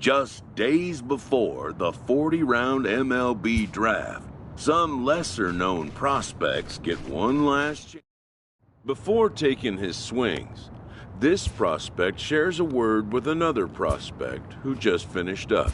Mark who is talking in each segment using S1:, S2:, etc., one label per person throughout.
S1: Just days before the 40-round MLB draft, some lesser-known prospects get one last chance. Before taking his swings, this prospect shares a word with another prospect who just finished up.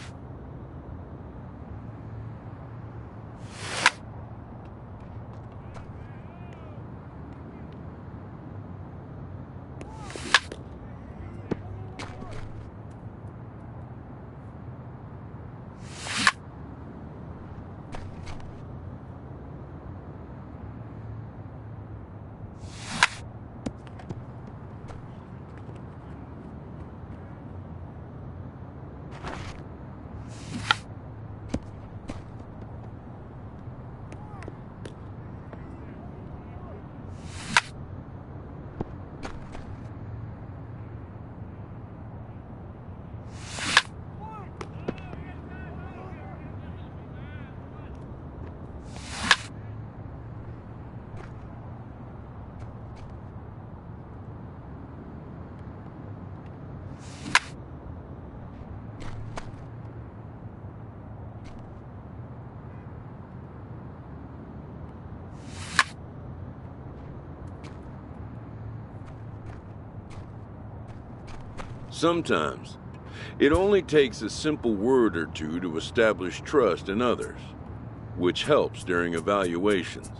S1: Sometimes, it only takes a simple word or two to establish trust in others, which helps during evaluations.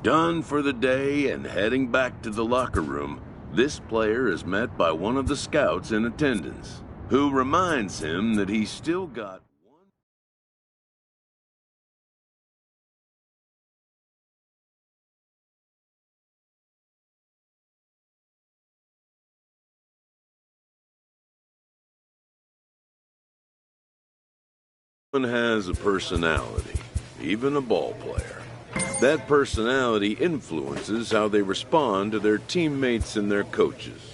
S1: Done for the day and heading back to the locker room, this player is met by one of the scouts in attendance, who reminds him that he's still got one has a personality, even a ball player. That personality influences how they respond to their teammates and their coaches.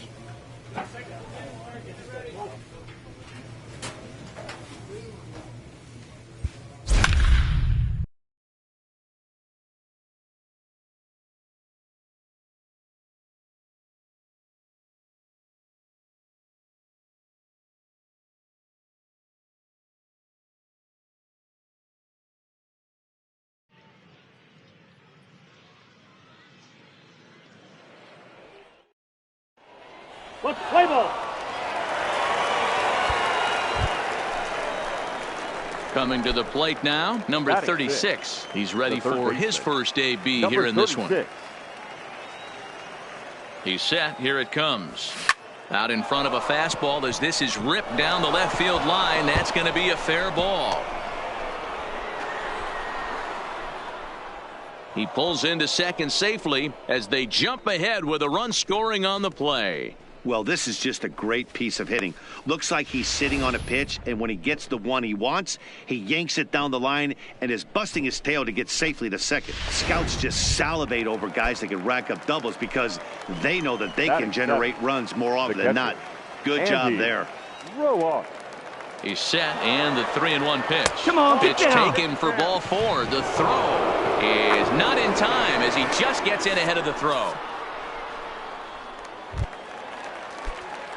S2: Let's play ball.
S3: Coming to the plate now, number 36. He's ready for his first AB here in this one. He's set. Here it comes. Out in front of a fastball as this is ripped down the left field line. That's going to be a fair ball. He pulls into second safely as they jump ahead with a run scoring on the play.
S4: Well, this is just a great piece of hitting. Looks like he's sitting on a pitch, and when he gets the one he wants, he yanks it down the line and is busting his tail to get safely to second. Scouts just salivate over guys that can rack up doubles because they know that they can generate runs more often than not. Good job there.
S2: Row off.
S3: He's set, and the 3-1 pitch.
S2: Come on,
S3: pitch taken for ball 4. The throw is not in time as he just gets in ahead of the throw.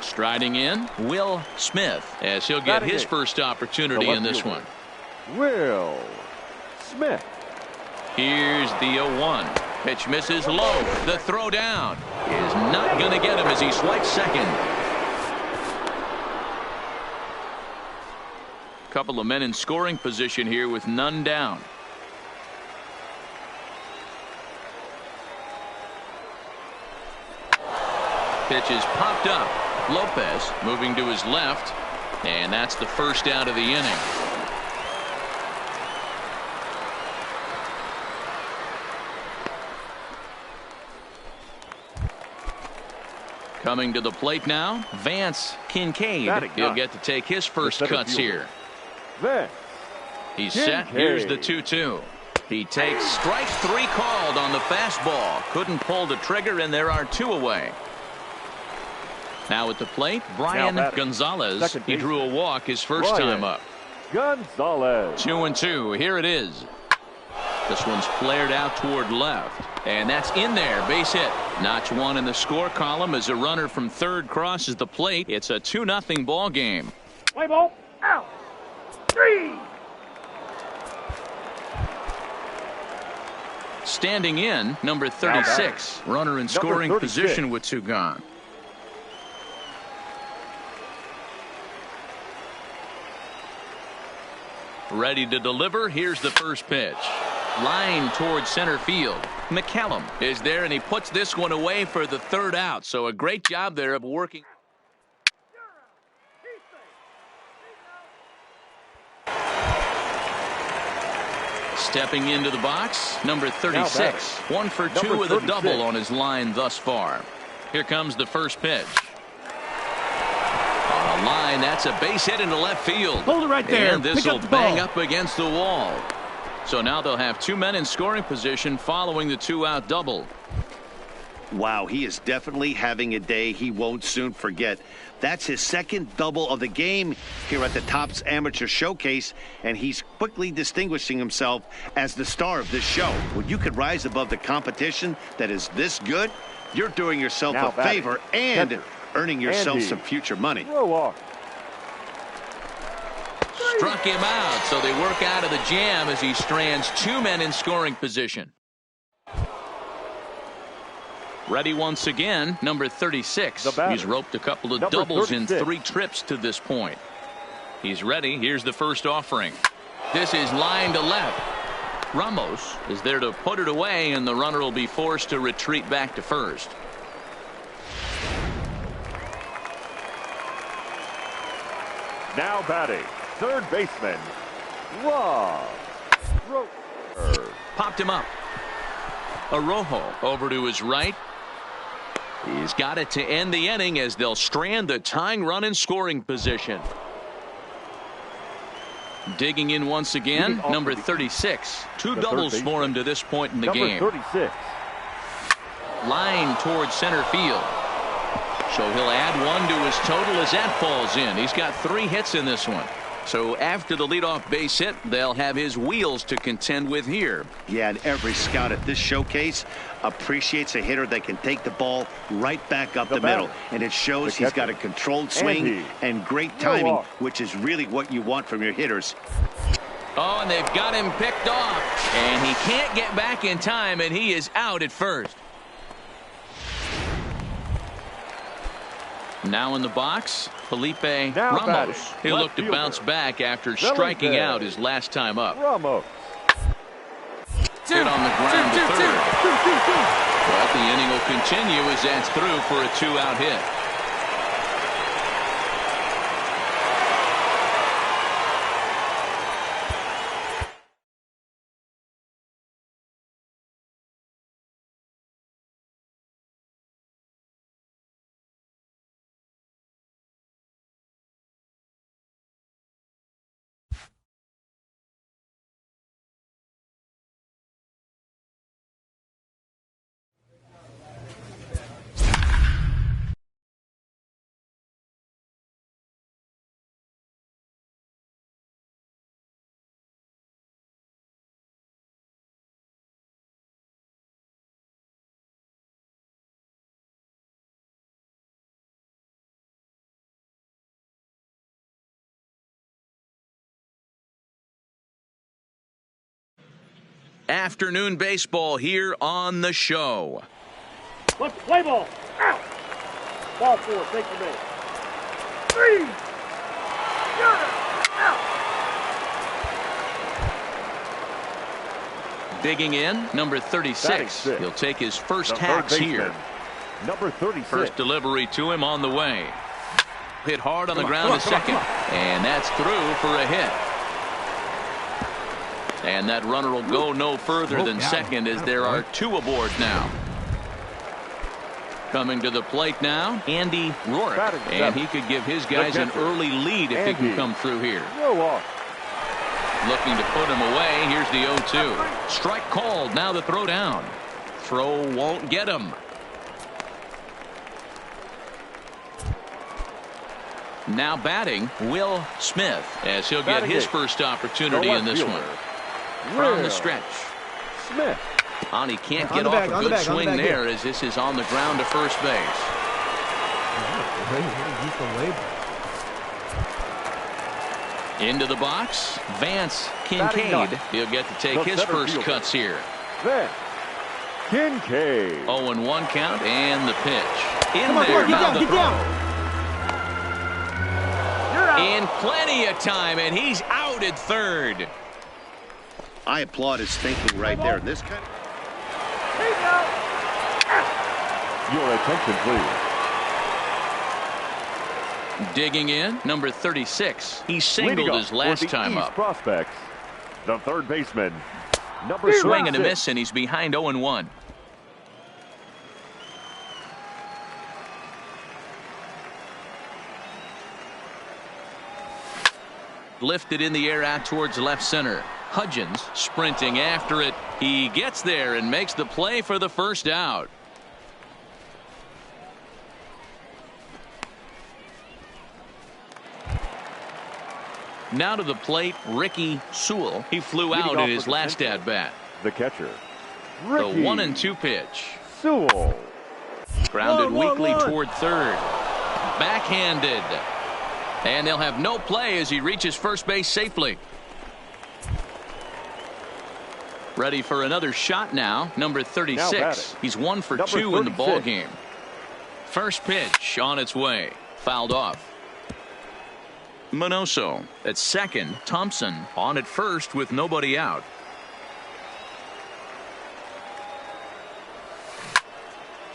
S3: Striding in, Will Smith, as he'll get his first opportunity in this one.
S2: Will Smith.
S3: Here's the 0-1. Pitch misses low. The throw down is not going to get him as he swipes second. Couple of men in scoring position here with none down. Pitch is popped up. Lopez moving to his left, and that's the first out of the inning. Coming to the plate now, Vance Kincaid. He'll get to take his first cuts here. He's set. Here's the 2-2. He takes strike 3 called on the fastball. Couldn't pull the trigger, and there are 2 away. Now at the plate, Brian Gonzalez. He drew a walk his first time up.
S2: Gonzalez.
S3: 2-2. Here it is. This one's flared out toward left. And that's in there. Base hit. Notch 1 in the score column as a runner from third crosses the plate. It's a 2-0 ball game.
S2: Play ball. Out. 3.
S3: Standing in, number 36. Runner in scoring position with 2 gone. Ready to deliver. Here's the first pitch. Line towards center field. McCallum is there, and he puts this one away for the 3rd out. So a great job there of working. Stepping into the box, number 36. 1 for 2 with a double on his line thus far. Here comes the first pitch. On a line, that's a base hit into left field.
S2: Hold it right there.
S3: And this will bang up against the wall. So now they'll have 2 men in scoring position following the 2-out double.
S4: Wow, he is definitely having a day he won't soon forget. That's his 2nd double of the game here at the Topps Amateur Showcase, and he's quickly distinguishing himself as the star of this show. When you could rise above the competition that is this good, you're doing yourself a favor and earning yourself some future money.
S3: Struck him out, so they work out of the jam as he strands 2 men in scoring position. Ready once again, number 36. He's roped a couple of doubles in 3 trips to this point. He's ready. Here's the first offering. This is line to left. Ramos is there to put it away, and the runner will be forced to retreat back to first.
S2: Now batting, 3rd baseman, Rob Roper.
S3: Popped him up. Arrojo over to his right. He's got it to end the inning as they'll strand the tying run in scoring position. Digging in once again, number 36. 2 doubles for him to this point in the game.
S2: 36.
S3: Line towards center field. So he'll add 1 to his total as that falls in. He's got 3 hits in this one. So after the leadoff base hit, they'll have his wheels to contend with here.
S4: Yeah, and every scout at this showcase appreciates a hitter that can take the ball right back up the middle. And it shows he's got a controlled swing and great timing, which is really what you want from your hitters.
S3: Oh, and they've got him picked off. And he can't get back in time, and he is out at first. Now in the box, Felipe
S2: Now
S3: Ramos.
S2: batting,
S3: He'll
S2: left
S3: look to
S2: fielder.
S3: bounce back after
S2: Velazquez.
S3: striking out his last time up.
S2: Ramos.
S3: Hit on the ground to third. But the inning will continue as that's through for a 2-out hit. Afternoon baseball here on the show.
S2: Let's play ball. Out. Ball 4. Take the base. 3. Out.
S3: Digging in, number 36. He'll take his first
S2: The
S3: hacks
S2: third
S3: here.
S2: baseman, number 36.
S3: First delivery to him on the way. Hit hard on the ground to second. And that's through for a hit. And that runner will go no further than second as there are 2 aboard now. Coming to the plate now, Andy Rourke. And he could give his guys an early lead if he can come through here.
S2: No walk.
S3: Looking to put him away. Here's the 0-2. Strike called. Now the throw down. Throw won't get him. Now batting, Will Smith, as he'll get his first opportunity in this one. From the stretch.
S2: Smith.
S3: He can't get off a good swing there as this is on the ground to first base. Into the box, Vance Kincaid. He'll get to take his first cuts here.
S2: Vance Kincaid.
S3: 0-1 count and the pitch. In there, now the throw. In plenty of time, and he's out at third.
S4: I applaud his thinking right there. This kind of...
S2: Your attention, please.
S3: Digging in, number 36. He singled his last time up.
S2: Prospects, the third baseman, number
S3: Swing and a
S2: 6.
S3: miss, and he's behind 0-1. Lifted in the air out towards left center. Hudgens sprinting after it. He gets there and makes the play for the first out. Now to the plate, Ricky Sewell. He flew out in his last at bat.
S2: The catcher,
S3: The
S2: Ricky
S3: 1-2 pitch.
S2: Sewell.
S3: Grounded weakly toward third. Backhanded. And they'll have no play as he reaches first base safely. Ready for another shot now. Number 36. He's 1 for 2 in the ball game. First pitch on its way. Fouled off. Minoso at second. Thompson on at first with nobody out.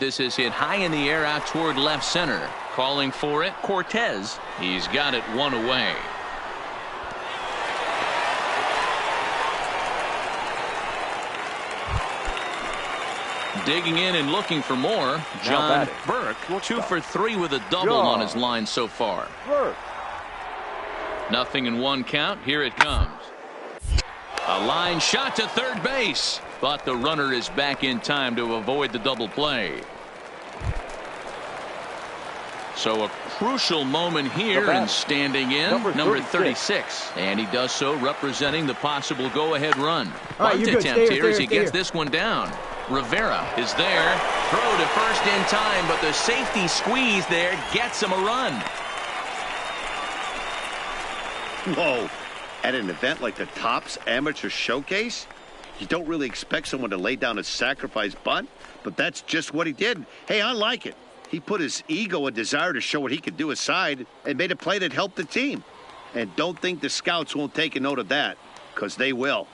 S3: This is hit high in the air out toward left center. Calling for it, Cortez. He's got it one away. Digging in and looking for more, John Burke, 2 for 3 with a double on his line so far. Nothing in 1 count. Here it comes. A line shot to third base, but the runner is back in time to avoid the double play. So a crucial moment here, and standing in, number 36. And he does so representing the possible go-ahead run. Bunt attempt here as he gets this one down. Rivera is there. Throw to first in time, but the safety squeeze there gets him a run.
S4: Whoa. At an event like the Topps Amateur Showcase, you don't really expect someone to lay down a sacrifice bunt, but that's just what he did. Hey, I like it. He put his ego and desire to show what he could do aside and made a play that helped the team. And don't think the scouts won't take a note of that, because they will.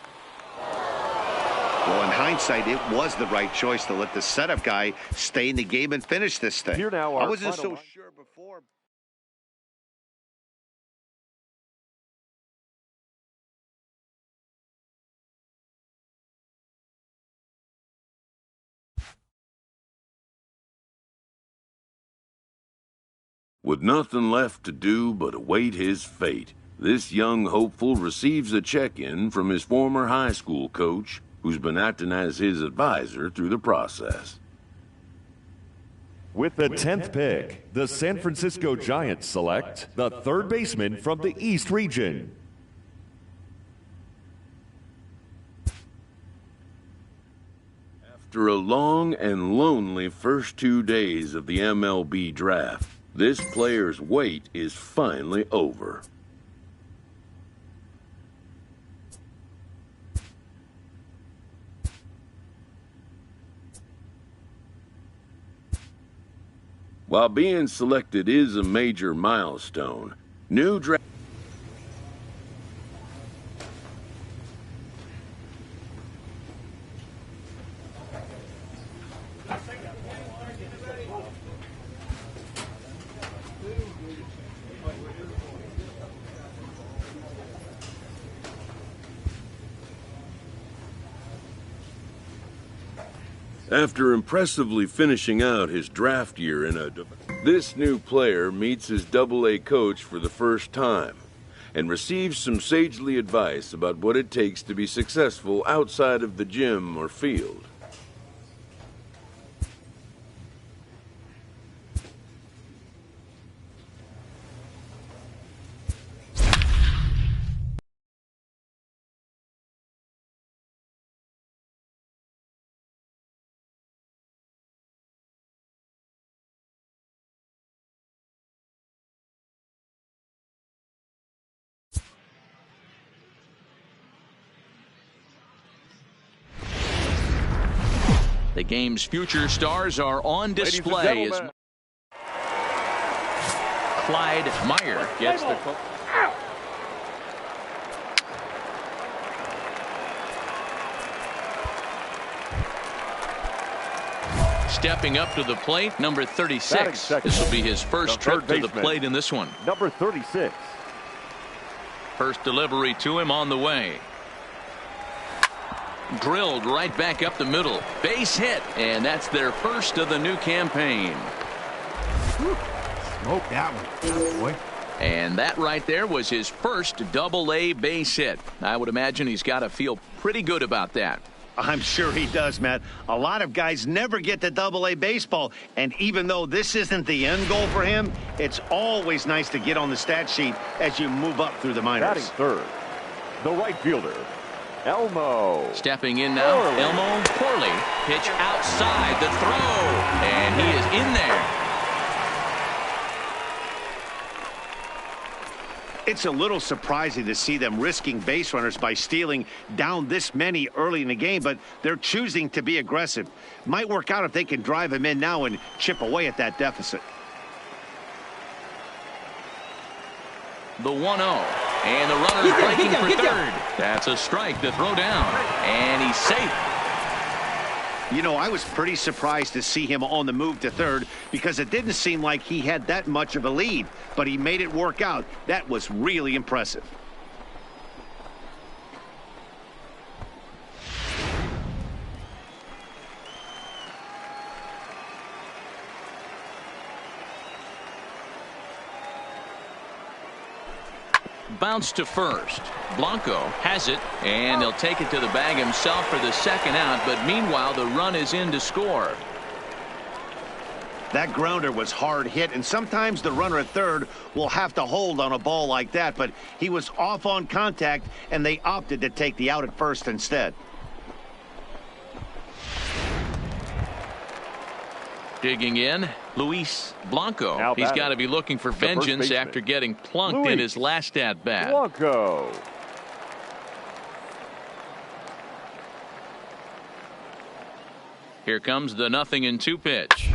S4: Well, in hindsight, it was the right choice to let the setup guy stay in the game and finish this thing.
S2: Here now,
S4: I wasn't so sure before.
S1: With nothing left to do but await his fate, this young hopeful receives a check-in from his former high school coach, who's been acting as his advisor through the process.
S5: With the 10th pick, the San Francisco Giants select the third baseman from the East region.
S1: After a long and lonely first 2 days of the MLB draft, this player's wait is finally over. While being selected is a major milestone, new draft After impressively finishing out his draft year this new player meets his Double-A coach for the first time and receives some sagely advice about what it takes to be successful outside of the gym or field.
S3: The game's future stars are on display as Clyde Meyer gets the call. Stepping up to the plate, number 36. This will be his first trip to the plate in this one.
S2: Number 36.
S3: First delivery to him on the way. Drilled right back up the middle. Base hit, and that's their first of the new campaign.
S6: Smoke that one, boy.
S3: And that right there was his first Double-A base hit. I would imagine he's got to feel pretty good about that.
S4: I'm sure he does, Matt. A lot of guys never get to Double-A baseball, and even though this isn't the end goal for him, it's always nice to get on the stat sheet as you move up through the minors.
S2: Batting third, the right fielder, Elmo.
S3: Stepping in now, Elmo Corley. Pitch outside the throw, and he is in there.
S4: It's a little surprising to see them risking base runners by stealing down this many early in the game, but they're choosing to be aggressive. Might work out if they can drive him in now and chip away at that deficit.
S3: The 1-0. And the runner's breaking for third. That's a strike to throw down. And he's safe.
S4: You know, I was pretty surprised to see him on the move to third because it didn't seem like he had that much of a lead. But he made it work out. That was really impressive.
S3: Bounce to first. Blanco has it, and he'll take it to the bag himself for the second out, but meanwhile the run is in to score.
S4: That grounder was hard hit, and sometimes the runner at third will have to hold on a ball like that, but he was off on contact, and they opted to take the out at first instead.
S3: Digging in, Luis Blanco.
S2: Now
S3: He's got to be looking for vengeance after getting plunked in his last at-bat.
S2: Blanco.
S3: Here comes the 0-2 pitch.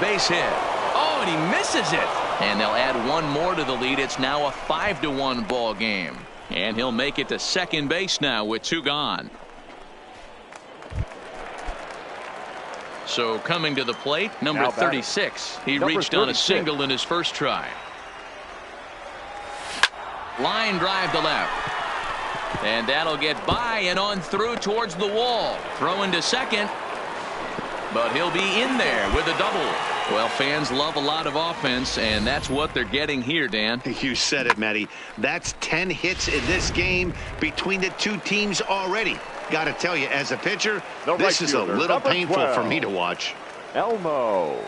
S3: base hit. Oh, and he misses it. And they'll add one more to the lead. It's now a 5-1 ball game. And he'll make it to second base now with 2 gone. So coming to the plate, number 36. He reached on a single in his first try. Line drive to left. And that'll get by and on through towards the wall. Throwing to second. But he'll be in there with a double. Well, fans love a lot of offense, and that's what they're getting here, Dan.
S4: You said it, Matty. That's 10 hits in this game between the two teams already. Got to tell you, as a pitcher, this is a little painful for me to watch.
S5: Elmo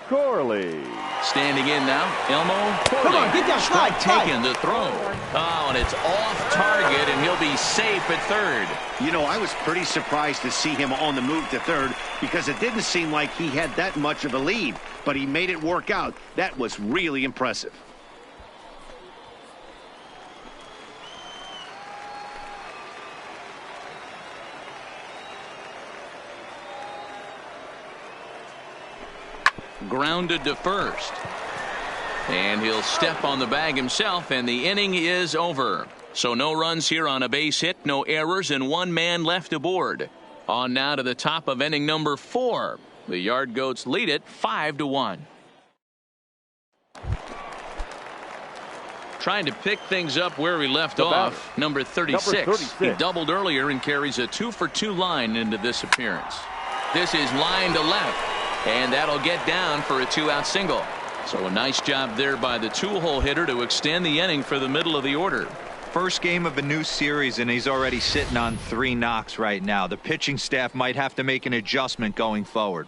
S5: Corley.
S3: Standing in now, Elmo Corley.
S6: Come on, get that
S3: strike taken, the throw. Oh, and it's off target, and he'll be safe at third.
S4: You know, I was pretty surprised to see him on the move to third because it didn't seem like he had that much of a lead, but he made it work out. That was really impressive.
S3: Grounded to first. And he'll step on the bag himself, and the inning is over. So no runs here on a base hit, no errors, and 1 man left aboard. On now to the top of inning number 4. The Yard Goats lead it 5-1. Trying to pick things up where we left off. Number 36. He doubled earlier and carries a 2-for-2 line into this appearance. This is line to left. And that'll get down for a 2-out single. So a nice job there by the 2-hole hitter to extend the inning for the middle of the order.
S7: First game of a new series, and he's already sitting on 3 knocks right now. The pitching staff might have to make an adjustment going forward.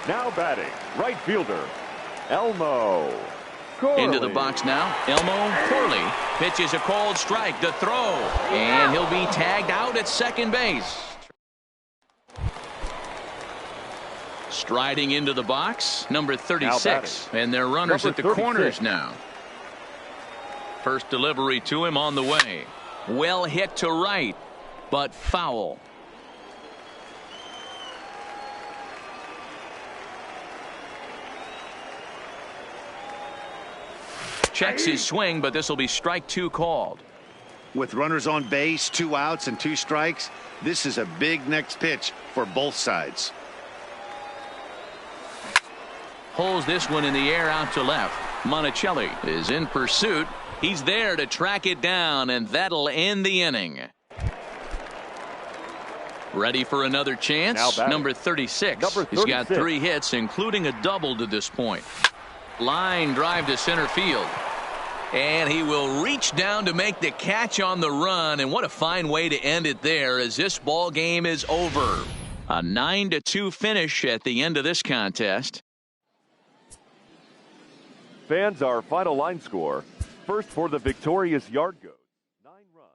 S5: Now batting, right fielder, Elmo Corley.
S3: Into the box now, Elmo Corley pitches a called strike to throw, and he'll be tagged out at second base. Striding into the box, number 36, and their runners at the corners now. First delivery to him on the way. Well hit to right, but foul. Checks his swing, but this will be strike 2 called.
S4: With runners on base, 2 outs and 2 strikes, this is a big next pitch for both sides.
S3: Pulls this one in the air out to left. Monticelli is in pursuit. He's there to track it down, and that'll end the inning. Ready for another chance? Number 36. He's got 3 hits, including a double to this point. Line drive to center field. And he will reach down to make the catch on the run. And what a fine way to end it there, as this ball game is over. A 9-2 finish at the end of this contest.
S5: Fans, our final line score. First for the victorious Yard Goats, 9 runs.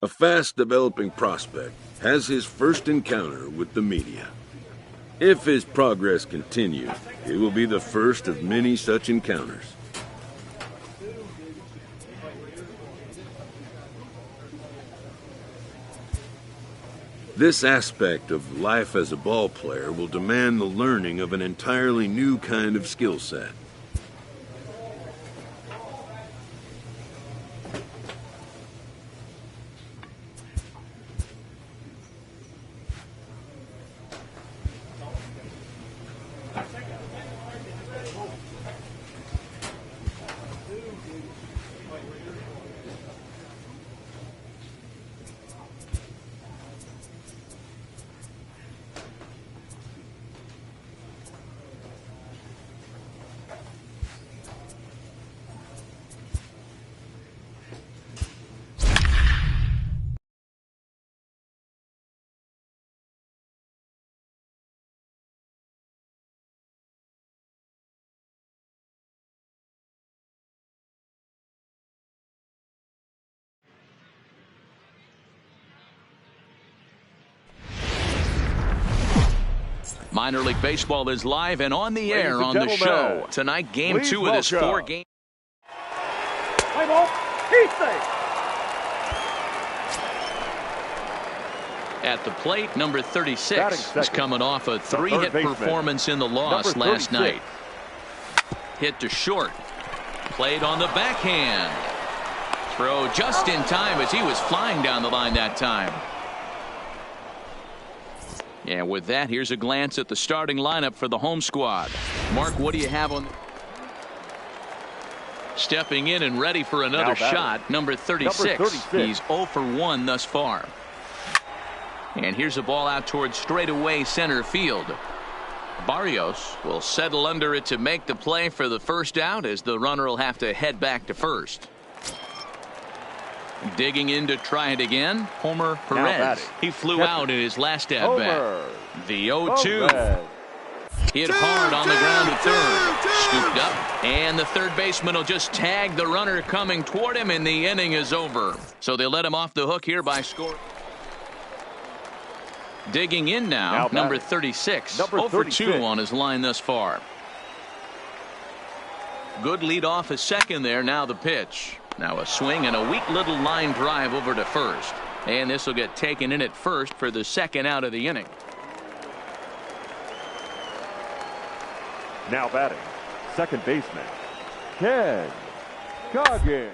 S1: A fast-developing prospect has his first encounter with the media. If his progress continues, it will be the first of many such encounters. This aspect of life as a ball player will demand the learning of an entirely new kind of skill set.
S3: Minor League Baseball is live and on the air on the show. Tonight, Game 2 of this 4-game.
S2: Play ball. He's safe.
S3: At the plate, number 36 is coming off a 3-hit performance in the loss last night. Hit to short. Played on the backhand. Throw just in time as he was flying down the line that time. And with that, here's a glance at the starting lineup for the home squad. Mark, what do you have on? Stepping in and ready for another shot, number 36. He's 0 for 1 thus far. And here's a ball out towards straightaway center field. Barrios will settle under it to make the play for the first out, as the runner will have to head back to first. Digging in to try it again, Homer Perez. He flew out in his last at-bat. The 0-2. Hit hard on the ground to third. Scooped up, and the third baseman will just tag the runner coming toward him, and the inning is over. So they let him off the hook here by scoring. Digging in now, number 36. 0 for 2 on his line thus far. Good lead off a second there. Now the pitch. Now a swing and a weak little line drive over to first. And this will get taken in at first for the second out of the inning.
S5: Now batting, second baseman, Ken Coggin.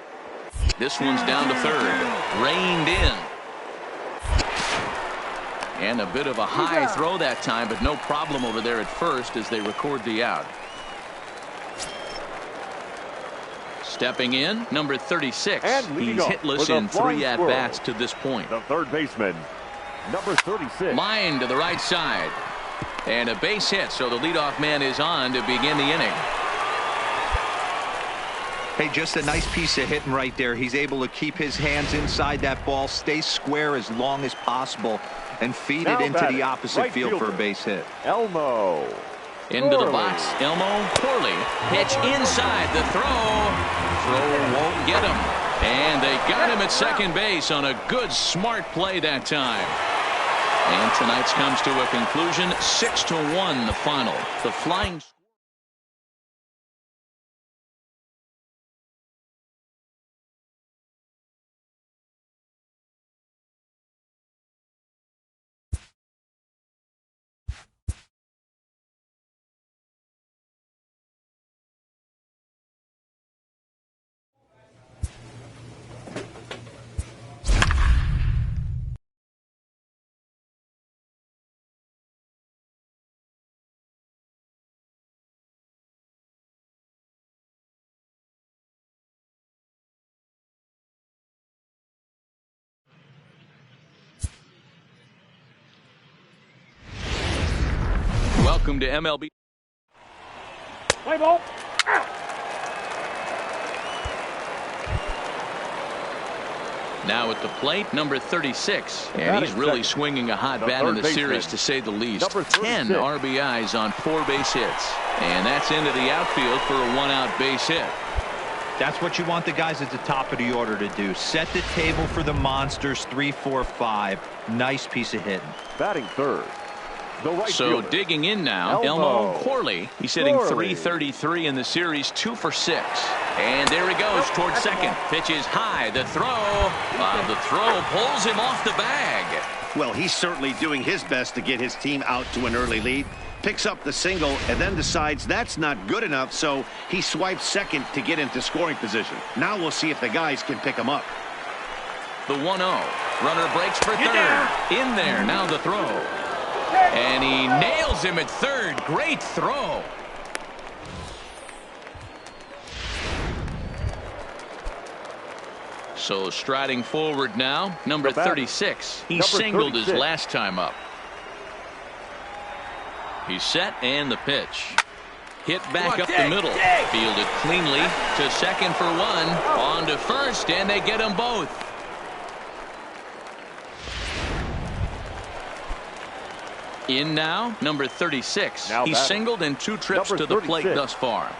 S3: This one's down to third. Reined in. And a bit of a high throw that time, but no problem over there at first as they record the out. Stepping in, number 36. He's hitless in 3 at-bats to this point.
S5: The third baseman, number 36.
S3: Line to the right side. And a base hit, so the leadoff man is on to begin the inning.
S7: Hey, just a nice piece of hitting right there. He's able to keep his hands inside that ball, stay square as long as possible, and feed it into the opposite field for a base hit.
S5: Elmo.
S3: Into the box, Elmo Corley. Pitch inside, the throw. Throw won't get him. And they got him at second base on a good, smart play that time. And tonight's comes to a conclusion, 6-1 the final. The Flying. Welcome to MLB.
S2: Play ball.
S3: Now at the plate, number 36. And he's really swinging a hot bat in the series, to say the least. 10 RBIs on 4 base hits. And that's into the outfield for a 1-out base hit.
S7: That's what you want the guys at the top of the order to do. Set the table for the monsters. 3, 4, 5. Nice piece of hitting.
S5: Batting third.
S3: So digging in now, Elmo Corley. He's hitting .333 in the series, 2 for 6. And there he goes towards second. Pitch is high. The throw. The throw pulls him off the bag.
S4: Well, he's certainly doing his best to get his team out to an early lead. Picks up the single and then decides that's not good enough, so he swipes second to get into scoring position. Now we'll see if the guys can pick him up.
S3: The 1-0. Runner breaks for third. In there. Now the throw. And he nails him at third. Great throw. So striding forward now, number 36. He singled his last time up. He's set, and the pitch. Hit back up the middle. Fielded cleanly to second for 1. On to first, and they get them both. In now, number 36. He's singled in 2 trips to the plate thus far.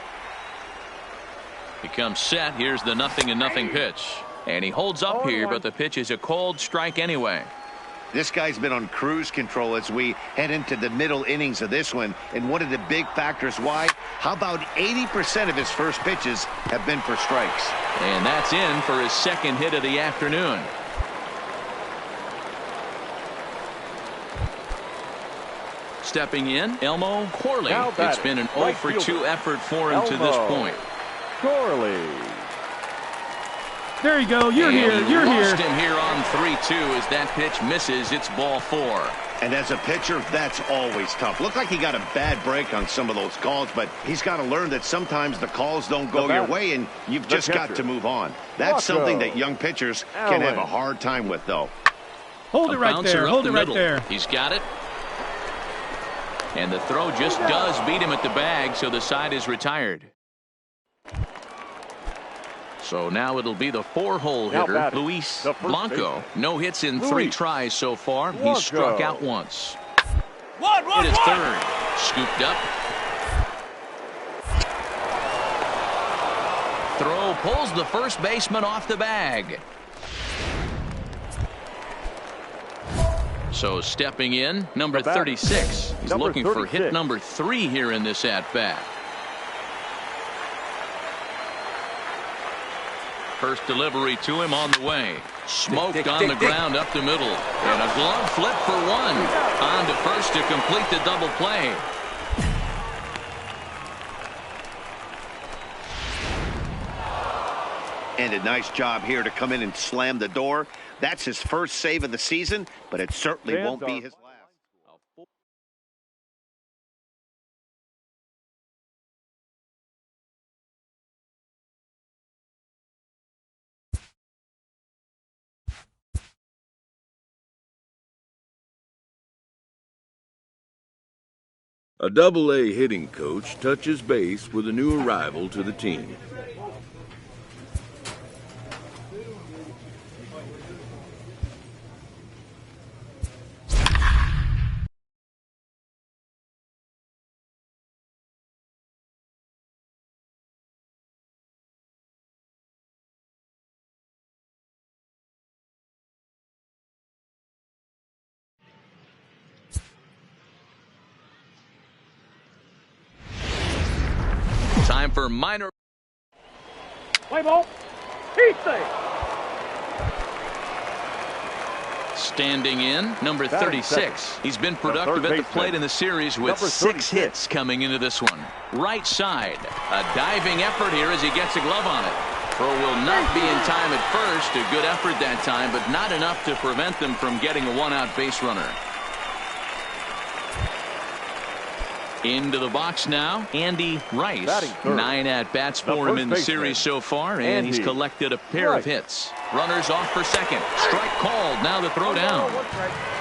S3: He comes set. Here's the 0-0 pitch. And he holds up here, but the pitch is a cold strike anyway.
S4: This guy's been on cruise control as we head into the middle innings of this one. And one of the big factors why, how about 80% of his first pitches have been for strikes?
S3: And that's in for his second hit of the afternoon. Stepping in, Elmo Corley. It's been an 0 for 2 effort for him to this point.
S5: Corley.
S8: There you go. You're here. You're here.
S3: Lost him here on 3-2 as that pitch misses. It's ball 4.
S4: And as a pitcher, that's always tough. Looked like he got a bad break on some of those calls, but he's got to learn that sometimes the calls don't go your way, and you've just got to move on. That's something that young pitchers can have a hard time with, though.
S8: Hold it right there. Hold it right there.
S3: He's got it. And the throw just does beat him at the bag, so the side is retired. So now it'll be the 4-hole hitter, Luis Blanco. No hits in 3 tries so far. He's struck out once. It is third. Scooped up. Throw pulls the first baseman off the bag. So stepping in, number 36. He's looking for hit number 3 here in this at-bat. First delivery to him on the way. Smoked on the ground up the middle. And a glove flip for 1. On to first to complete the double play.
S4: And a nice job here to come in and slam the door. That's his first save of the season, but it certainly won't be his last.
S1: A Double-A hitting coach touches base with a new arrival to the team.
S3: Time for minor.
S2: Play ball. He's safe.
S3: Standing in, number 36. He's been productive at the plate in the series with 6 hits coming into this one. Right side. A diving effort here as he gets a glove on it. Throw will not be in time at first. A good effort that time, but not enough to prevent them from getting a 1-out base runner. Into the box now, Andy Rice. 9 at-bats for him in the series so far, and he's collected a pair of hits. Runners off for second. Strike called. Now the throw down.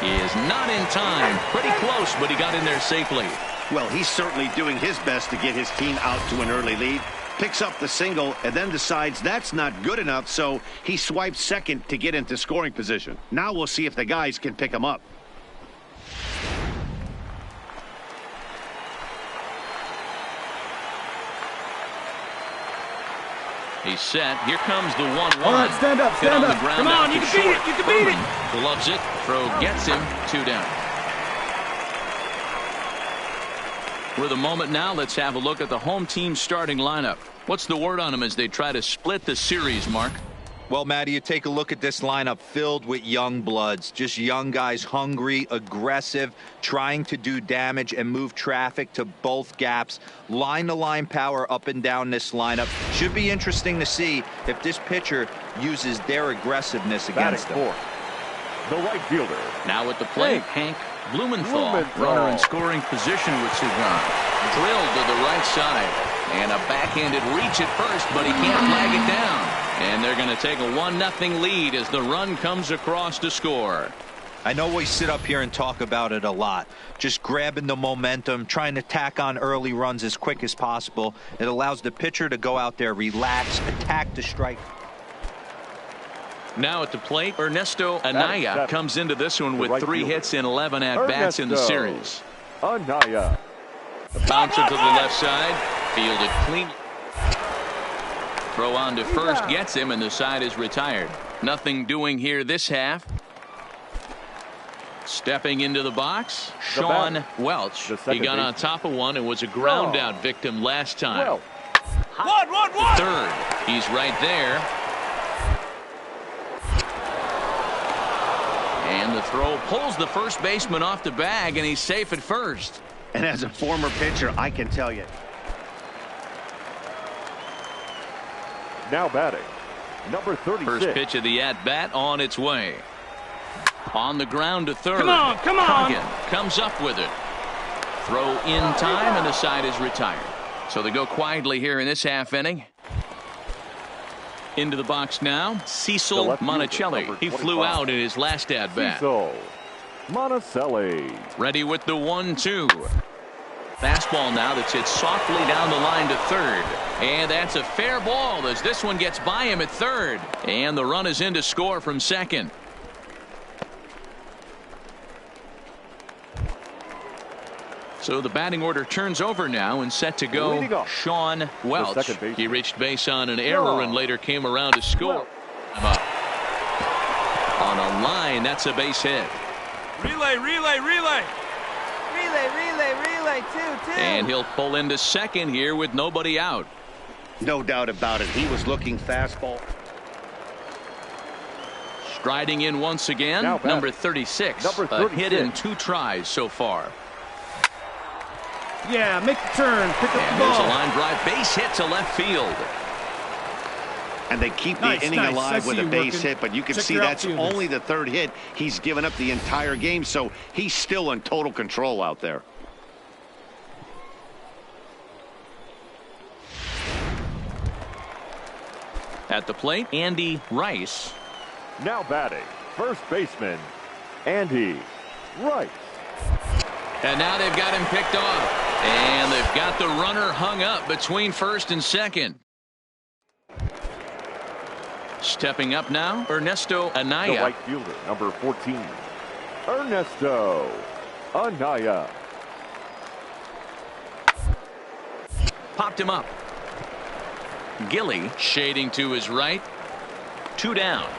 S3: He is not in time. Pretty close, but he got in there safely.
S4: Well, he's certainly doing his best to get his team out to an early lead. Picks up the single and then decides that's not good enough, so he swipes second to get into scoring position. Now we'll see if the guys can pick him up.
S3: He's set. Here comes the 1-1.
S8: All right, stand up, stand up.
S3: Come on, you can beat it. You can beat it. Gloves it. Throw gets him. 2 down. For the moment now, let's have a look at the home team starting lineup. What's the word on them as they try to split the series, Mark?
S7: Well, Matty, you take a look at this lineup filled with young bloods, just young guys, hungry, aggressive, trying to do damage and move traffic to both gaps. Line-to-line power up and down this lineup. Should be interesting to see if this pitcher uses their aggressiveness against them.
S5: The right fielder.
S3: Now at the plate, Hank Blumenthal. Runner in scoring position with Sugan. Drilled to the right side. And a backhanded reach at first, but he can't flag it down. And they're going to take a 1-0 lead as the run comes across to score.
S7: I know we sit up here and talk about it a lot. Just grabbing the momentum, trying to tack on early runs as quick as possible. It allows the pitcher to go out there, relax, attack the strike.
S3: Now at the plate, Ernesto Anaya comes into this one with 3 hits and 11 at-bats in the series.
S5: Anaya.
S3: Bouncer to the left side. Fielded clean. Throw on to first gets him, and the side is retired. Nothing doing here this half. Stepping into the box, Sean Welch. He got on top of one and was a ground out victim last time. Third. He's right there. And the throw pulls the first baseman off the bag, and he's safe at first.
S4: And as a former pitcher, I can tell you.
S5: Now batting, number 36.
S3: First pitch of the at-bat on its way. On the ground to third.
S8: Come on, come on.
S3: Coggin comes up with it. Throw in time, and the side is retired. So they go quietly here in this half inning. Into the box now, Cecil Monticelli. He flew out in his last at-bat.
S5: Cecil Monticelli.
S3: Ready with the 1-2. Fastball now that's hit softly down the line to third. And that's a fair ball as this one gets by him at third. And the run is in to score from second. So the batting order turns over now and set to go. Sean Welch. He reached base on an error and later came around to score. Up. On a line, that's a base hit.
S8: Relay, relay, relay.
S9: Relay, relay, relay, two.
S3: And he'll pull into second here with nobody out.
S4: No doubt about it. He was looking fastball.
S3: Striding in once again, number 36. A hit in 2 tries so far.
S8: Yeah, make the turn. Pick up the ball.
S3: There's a line drive. Base hit to left field.
S4: And they keep the inning alive with a base hit, but you can see that's only the 3rd hit. He's given up the entire game, so he's still in total control out there.
S3: At the plate, Andy Rice.
S5: Now batting, first baseman, Andy Rice.
S3: And now they've got him picked off. And they've got the runner hung up between first and second. Stepping up now, Ernesto Anaya.
S5: The right fielder, number 14, Ernesto Anaya.
S3: Popped him up. Gilly shading to his right. 2 down.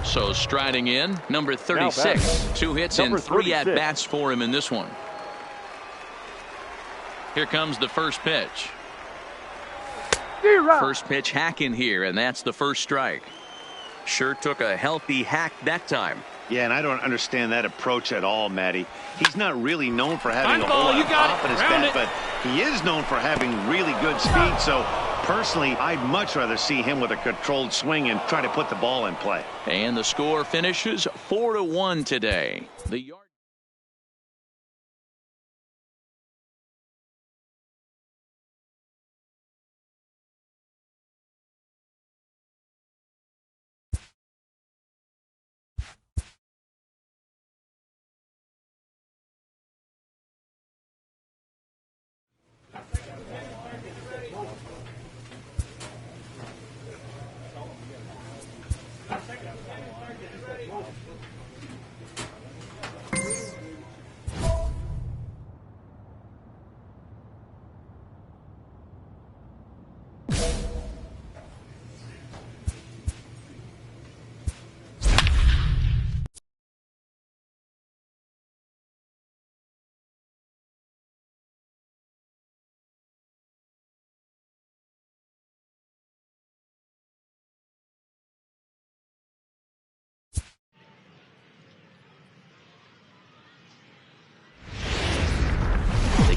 S3: So striding in, number 36. 2 hits and 3 at-bats for him in this one. Here comes the first pitch. First pitch hacking here, and that's the first strike. Sure took a healthy hack that time.
S4: Yeah, and I don't understand that approach at all, Matty. He's not really known for having a whole lot of pop in his bat, but he is known for having really good speed. So, personally, I'd much rather see him with a controlled swing and try to put the ball in play.
S3: And the score finishes 4-1 today. The yard.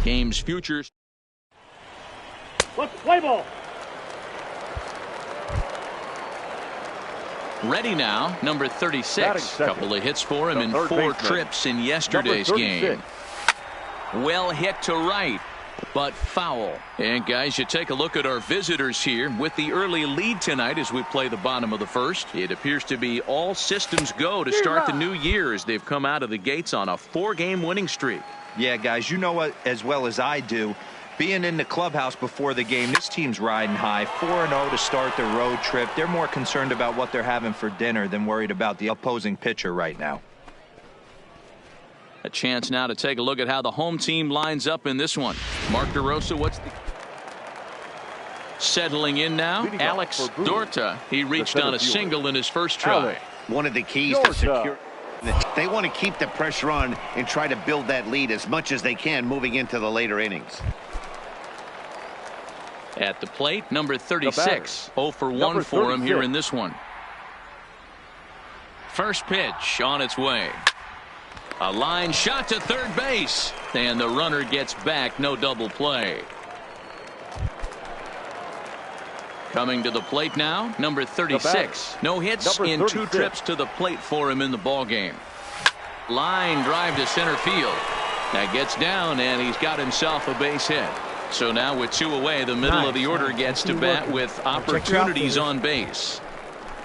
S3: Game's futures.
S2: Let's play ball.
S3: Ready now, number 36. Couple of hits for him in 4 trips in yesterday's game. Well hit to right, but foul. And guys, you take a look at our visitors here with the early lead tonight as we play the bottom of the first. It appears to be all systems go to start the new year as they've come out of the gates on a 4-game winning streak.
S7: Yeah, guys, you know what as well as I do. Being in the clubhouse before the game, this team's riding high. 4-0 to start their road trip. They're more concerned about what they're having for dinner than worried about the opposing pitcher right now.
S3: A chance now to take a look at how the home team lines up in this one. Mark DeRosa, what's the Settling in now, Alex Dorta. He reached on a single in his first try.
S4: One of the keys to secure. They want to keep the pressure on and try to build that lead as much as they can moving into the later innings.
S3: At the plate, number 36. 0 for 1 for him here in this one. First pitch on its way. A line shot to third base. And the runner gets back. No double play. Coming to the plate now, number 36. No hits in 2 trips to the plate for him in the ballgame. Line drive to center field. That gets down, and he's got himself a base hit. So now with 2 away, the middle of the order gets to bat with opportunities on base.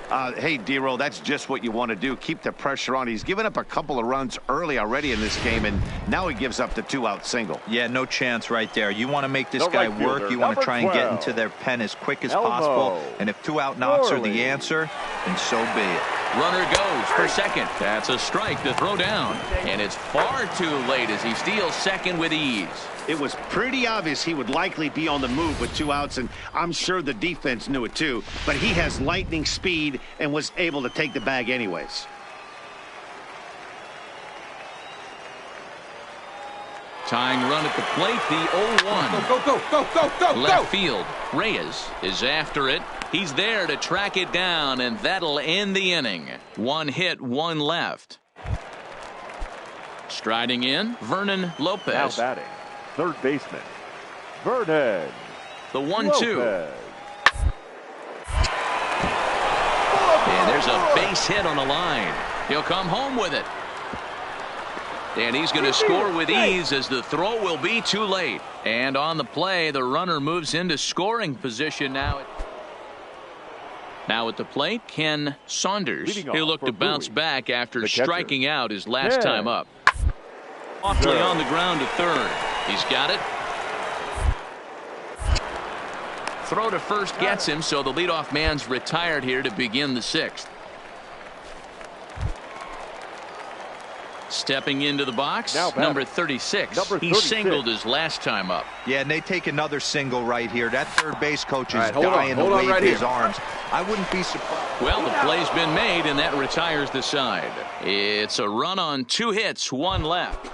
S4: Hey, D-Roll, that's just what you want to do. Keep the pressure on. He's given up a couple of runs early already in this game, and now he gives up the 2-out single.
S7: Yeah, no chance right there. You want to make this guy work. You want to try and get into their pen as quick as possible. And if 2-out knocks are the answer, then so be it.
S3: Runner goes for second. That's a strike to throw down. And it's far too late as he steals second with ease.
S4: It was pretty obvious he would likely be on the move with 2 outs, and I'm sure the defense knew it too. But he has lightning speed and was able to take the bag anyways.
S3: Tying run at the plate, the 0-1.
S8: Go.
S3: Left field. Reyes is after it. He's there to track it down, and that'll end the inning. 1 hit, 1 left. Striding in, Vernon Lopez.
S5: Now batting, third baseman, Vernon.
S3: The 1-2. And there's a base hit on the line. He'll come home with it. And he's going to score with ease as the throw will be too late. And on the play, the runner moves into scoring position now. Now at the plate, Ken Saunders. He'll look to bounce back after striking out his last time up. Awfully on the ground to third. He's got it. Throw to first gets him, so the leadoff man's retired here to begin the 6th. Stepping into the box, number 36. He singled his last time up.
S7: Yeah, and they take another single right here. That third base coach is dying to wave his arms. I wouldn't be surprised.
S3: Well, the play's been made, and that retires the side. It's a run on 2 hits, 1 left.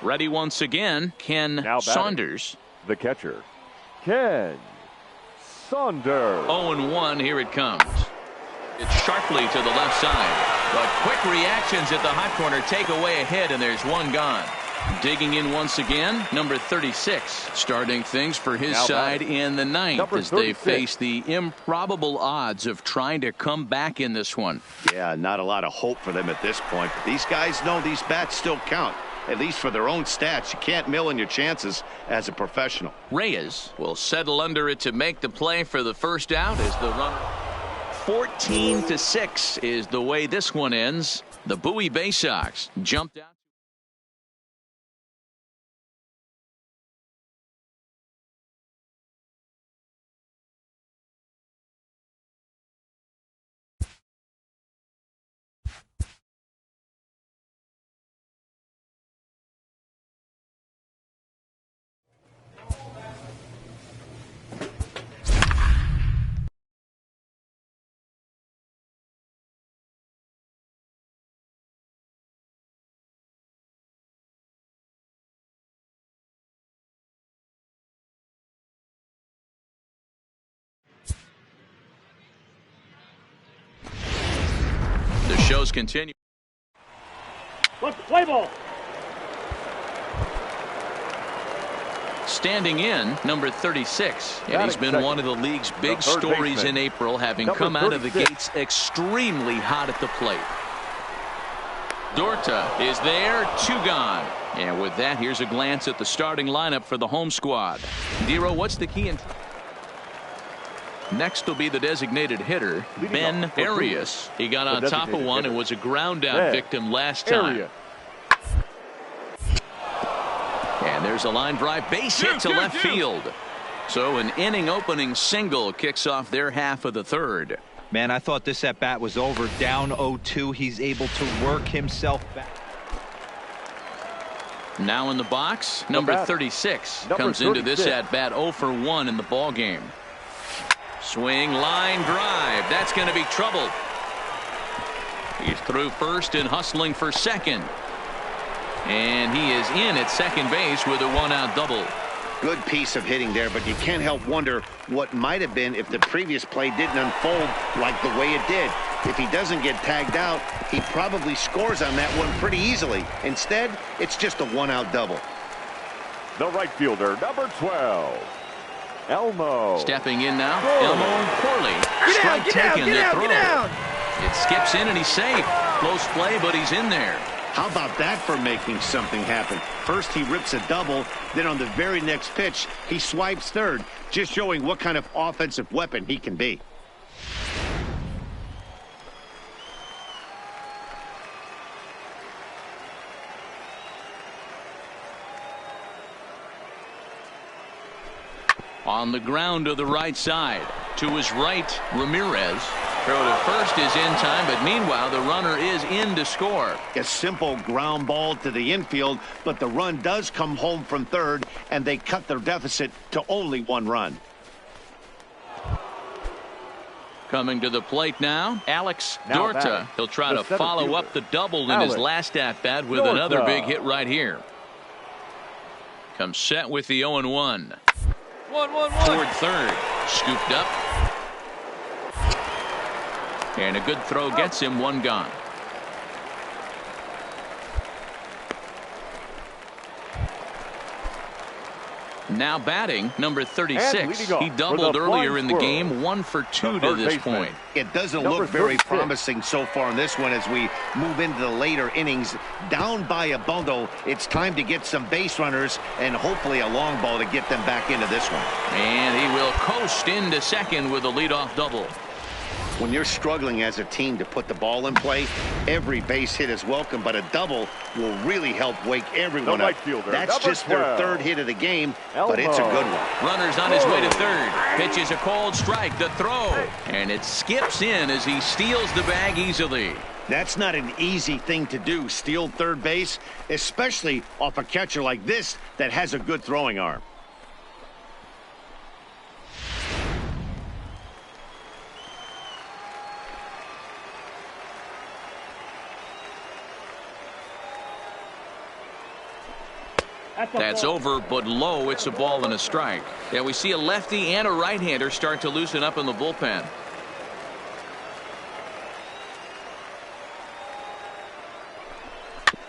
S3: Ready once again, Ken Saunders.
S5: The catcher, Ken Saunders.
S3: 0-1, here it comes. It's sharply to the left side. But quick reactions at the hot corner take away a hit, and there's 1 gone. Digging in once again, number 36. Starting things for his side in the 9th as they face the improbable odds of trying to come back in this one.
S4: Yeah, not a lot of hope for them at this point. But these guys know these bats still count, at least for their own stats. You can't mill in your chances as a professional.
S3: Reyes will settle under it to make the play for the first out as the runner. 14-6 is the way this one ends. The Bowie Bay Sox jumped out. The shows continue.
S2: Let's play ball.
S3: Standing in, number 36. And he's been one of the league's big stories in April, having come out of the gates extremely hot at the plate. Dorta is there, 2 gone. And with that, here's a glance at the starting lineup for the home squad. Dero, what's the key? Next will be the designated hitter, Ben Arias. He got on top of one and was a ground out victim last time. And there's a line drive base hit to left field. So an inning opening single kicks off their half of the 3rd.
S7: Man, I thought this at bat was over. Down 0-2. He's able to work himself back.
S3: Now in the box, number 36 comes into this at bat 0 for 1 in the ball game. Swing, line drive. That's going to be trouble. He's through first and hustling for second. And he is in at second base with a 1-out double.
S4: Good piece of hitting there, but you can't help wonder what might have been if the previous play didn't unfold like the way it did. If he doesn't get tagged out, he probably scores on that one pretty easily. Instead, it's just a 1-out double.
S5: The right fielder, number 12, Elmo.
S3: Stepping in now, Elmo Corley. Strike taken, the throw. It skips in and he's safe. Close play, but he's in there.
S4: How about that for making something happen? First he rips a double, then on the very next pitch he swipes third, just showing what kind of offensive weapon he can be.
S3: On the ground to the right side. To his right, Ramirez. Throw to first is in time, but meanwhile the runner is in to score.
S4: A simple ground ball to the infield, but the run does come home from third, and they cut their deficit to only 1 run.
S3: Coming to the plate now, Alex Dorta. He'll try to follow up the double in his last at-bat with another big hit right here. Comes set with the 0-1.
S8: 1-1-1.
S3: Toward third. Scooped up. And a good throw gets him 1 gone. Now batting, number 36. He doubled earlier in the game, 1 for 2 to this point.
S4: It doesn't look very promising so far in this one as we move into the later innings. Down by a bundle, it's time to get some base runners and hopefully a long ball to get them back into this one.
S3: And he will coast into second with a leadoff double.
S4: When you're struggling as a team to put the ball in play, every base hit is welcome, but a double will really help wake everyone up. That's just their 3rd hit of the game, but it's a good one.
S3: Runner's on his way to third. Pitches a cold strike, the throw, and it skips in as he steals the bag easily.
S4: That's not an easy thing to do, steal third base, especially off a catcher like this that has a good throwing arm.
S3: That's over, but low. It's a ball and a strike. Yeah, we see a lefty and a right-hander start to loosen up in the bullpen.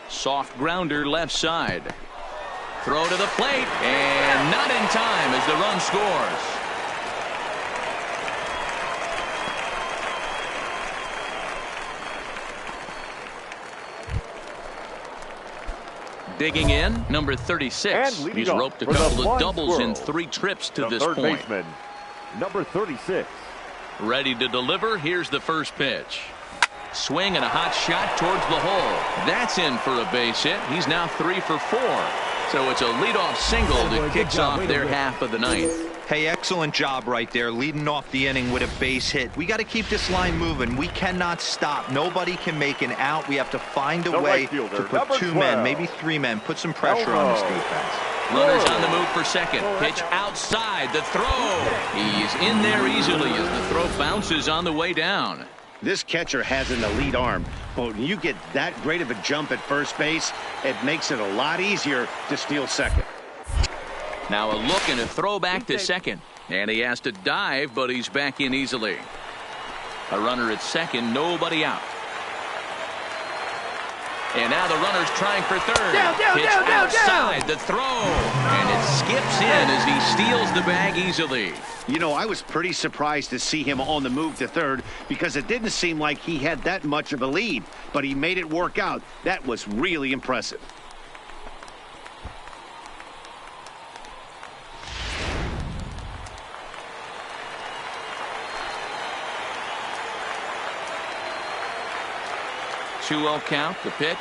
S3: Soft grounder left side. Throw to the plate, and not in time as the run scores. Digging in, number 36. He's roped a couple of doubles in 3 trips to this point.
S5: Baseman, number 36.
S3: Ready to deliver. Here's the first pitch. Swing and a hot shot towards the hole. That's in for a base hit. He's now 3 for 4. So it's a leadoff single that kicks off their half of the 9th.
S7: Hey, excellent job right there, leading off the inning with a base hit. We got to keep this line moving. We cannot stop. Nobody can make an out. We have to find a way to put 2 men, maybe 3 men, put some pressure on this defense.
S3: Runners on the move for second. Pitch outside, the throw. He's in there easily as the throw bounces on the way down.
S4: This catcher has an elite arm, but when you get that great of a jump at first base, it makes it a lot easier to steal second.
S3: Now a look and a throw back to second. And he has to dive, but he's back in easily. A runner at second, nobody out. And now the runner's trying for third. Pitch outside, the throw. And it skips in as he steals the bag easily.
S4: You know, I was pretty surprised to see him on the move to third because it didn't seem like he had that much of a lead, but he made it work out. That was really impressive.
S3: Two-0 count, the pitch.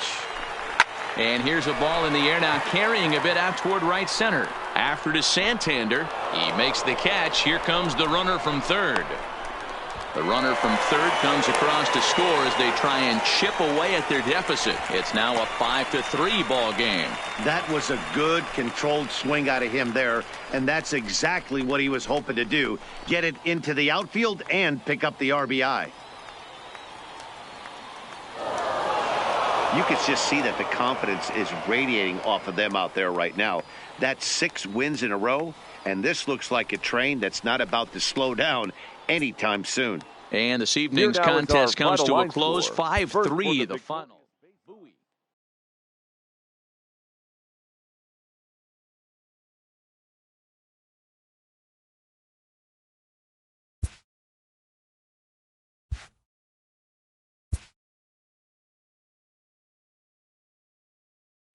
S3: And here's a ball in the air now, carrying a bit out toward right center. After to Santander, he makes the catch. Here comes the runner from third. The runner from third comes across to score as they try and chip away at their deficit. It's now a 5-3 ball game.
S4: That was a good, controlled swing out of him there, and that's exactly what he was hoping to do. Get it into the outfield and pick up the RBI. You can just see that the confidence is radiating off of them out there right now. That's 6 wins in a row, and this looks like a train that's not about to slow down anytime soon.
S3: And this evening's contest comes to a close, 5-3 the final.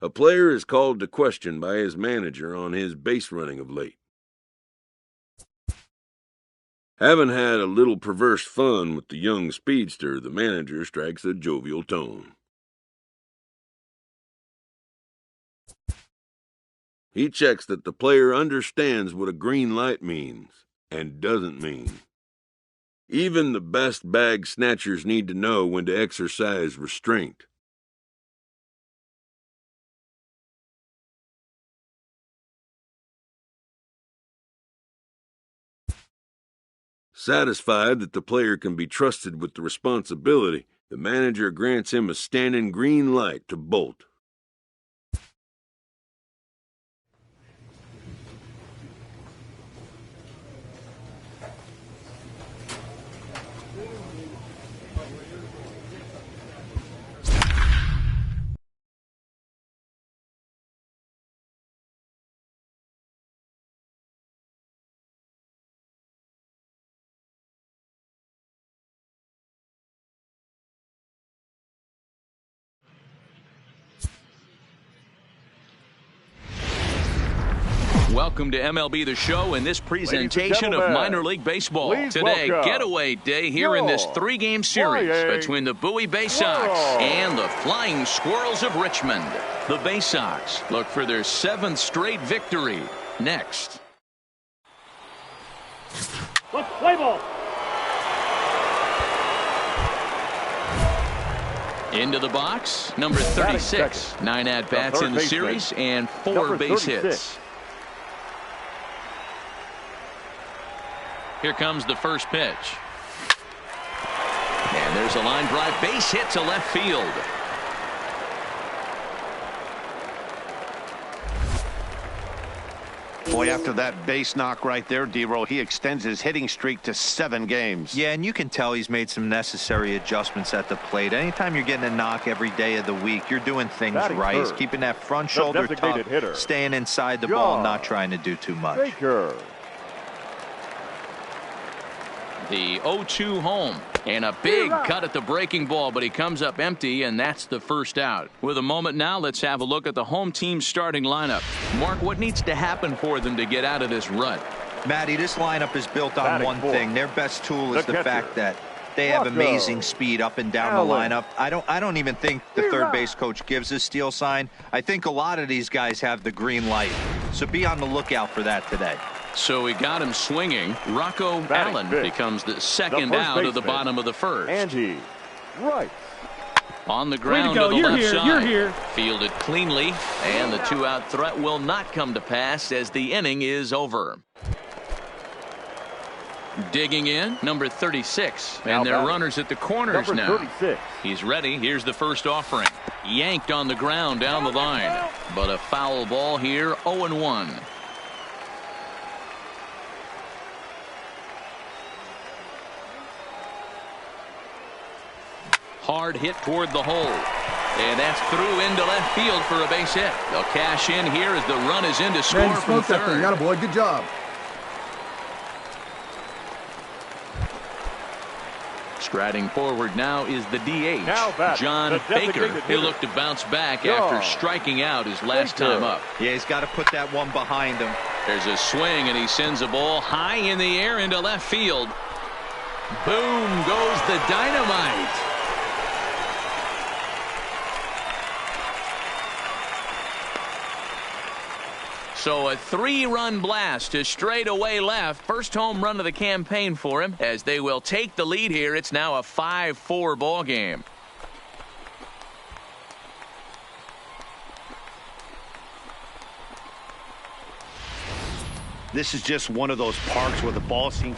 S1: A player is called to question by his manager on his base running of late. Having had a little perverse fun with the young speedster, the manager strikes a jovial tone. He checks that the player understands what a green light means and doesn't mean. Even the best bag snatchers need to know when to exercise restraint. Satisfied that the player can be trusted with the responsibility, the manager grants him a standing green light to bolt.
S3: Welcome to MLB The Show and this presentation of minor league baseball. Today, getaway day here in this 3-game series between the Bowie Bay Sox and the Flying Squirrels of Richmond. The Bay Sox look for their 7th straight victory next.
S2: Let's play ball.
S3: Into the box, number 36. 9 at-bats in the series and 4 base hits. Here comes the first pitch. And there's a line drive base hit to left field.
S4: Boy, after that base knock right there, D-Roll, he extends his hitting streak to 7 games.
S7: Yeah, and you can tell he's made some necessary adjustments at the plate. Anytime you're getting a knock every day of the week, you're doing things right. He's keeping that front shoulder tough, staying inside the ball, and not trying to do too much.
S3: The 0-2 home, and a big cut at the breaking ball, but he comes up empty, and that's the first out. With a moment now, let's have a look at the home team's starting lineup. Mark, what needs to happen for them to get out of this rut?
S7: Matty, this lineup is built on one thing. Their best tool is the fact that they have amazing speed up and down the lineup. I don't even think the third base coach gives a steal sign. I think a lot of these guys have the green light, so be on the lookout for that today.
S3: So we got him swinging. Rocco Allen becomes the second out of the bottom of the first.
S5: Angie Rice.
S3: On the ground to the left side. Fielded cleanly, and the 2-out threat will not come to pass as the inning is over. Digging in, number 36. And they're runners at the corners now.
S5: 36.
S3: He's ready. Here's the first offering. Yanked on the ground down the line. But a foul ball here, 0-1. Hard hit toward the hole. And that's through into left field for a base hit. They'll cash in here as the run is in to score from third.
S6: Got it, boy. Good job.
S3: Striding forward now is the DH, John Baker. He'll look to bounce back after striking out his last time up.
S7: Yeah, he's got to put that one behind him.
S3: There's a swing, and he sends a ball high in the air into left field. Boom goes the dynamite. So a 3-run blast to straightaway left. First home run of the campaign for him as they will take the lead here. It's now a 5-4 ball game.
S4: This is just one of those parks where the ball seems.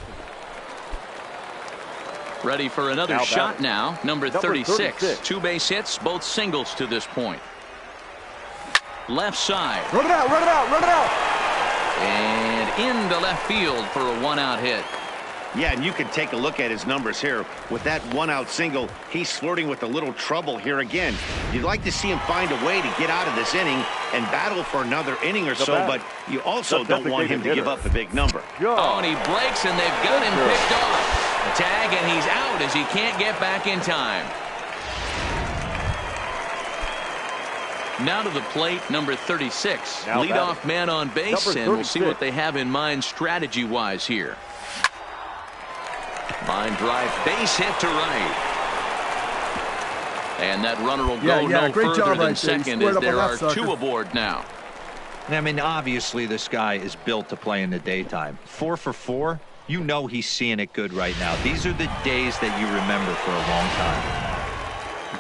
S3: Ready for another shot now. Number 36. 2 base hits, both singles to this point. Left side.
S8: Run it out, run it out, run it out.
S3: And into left field for a 1-out hit.
S4: Yeah, and you can take a look at his numbers here. With that 1-out single, he's flirting with a little trouble here again. You'd like to see him find a way to get out of this inning and battle for another inning or so, but you also don't want him to give up a big number.
S3: Oh, and he breaks, and they've got him picked off. A tag, and he's out as he can't get back in time. Now to the plate, number 36. Leadoff man on base, and we'll see what they have in mind strategy-wise here. Line drive, base hit to right. And that runner will go no further than second as there are 2 aboard now.
S7: I mean, obviously this guy is built to play in the daytime. 4 for 4. You know he's seeing it good right now. These are the days that you remember for a long time.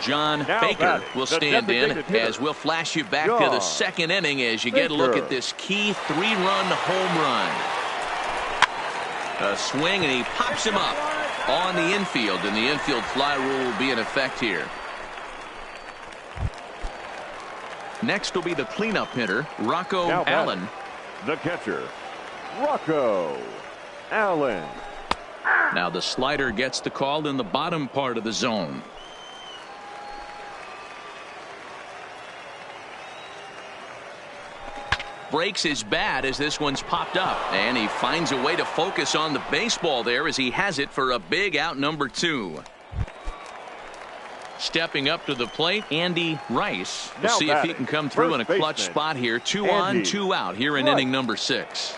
S3: John Baker will stand in as we'll flash you back to the second inning as you get a look at this key 3-run home run. A swing, and he pops him up on the infield, and the infield fly rule will be in effect here. Next will be the cleanup hitter, Rocco Allen.
S5: The catcher, Rocco Allen.
S3: Now the slider gets the call in the bottom part of the zone. Breaks his bat as this one's popped up, and he finds a way to focus on the baseball there as he has it for a big out number 2. Stepping up to the plate, Andy Rice. We'll see if he can come through in a clutch spot here. 2 on, 2 out here in inning number 6.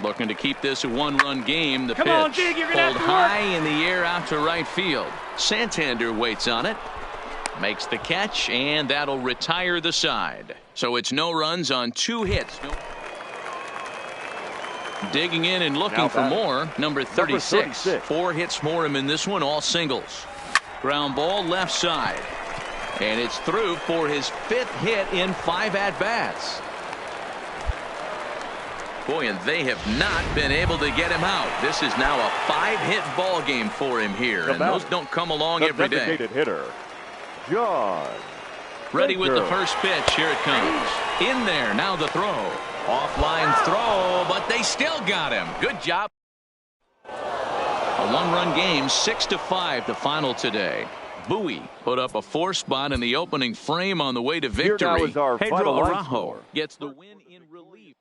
S3: Looking to keep this a 1-run game. The pitch pulled high in the air out to right field. Santander waits on it. Makes the catch, and that'll retire the side. So it's no runs on 2 hits. Digging in and looking for more. Number 36. 4 hits for him in this one, all singles. Ground ball left side. And it's through for his 5th hit in 5 at-bats. Boy, and they have not been able to get him out. This is now a 5-hit ball game for him here, and those don't come along every day.
S5: Designated hitter, John.
S3: Ready with the first pitch. Here it comes. In there. Now the throw. Offline throw, but they still got him. Good job. A 1-run game, 6-5 the final today. Bowie put up a 4 spot in the opening frame on the way to victory. Pedro Araujo gets the win in relief.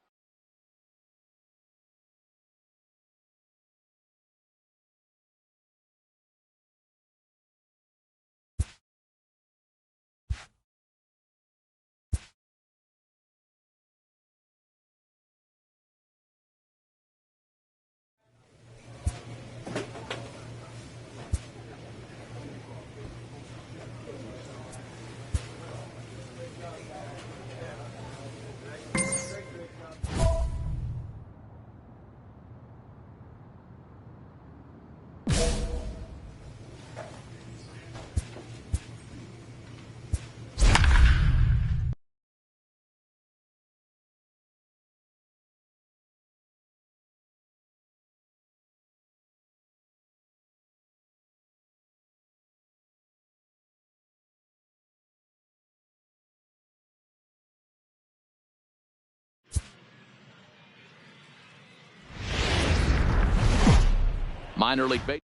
S3: Minor league base.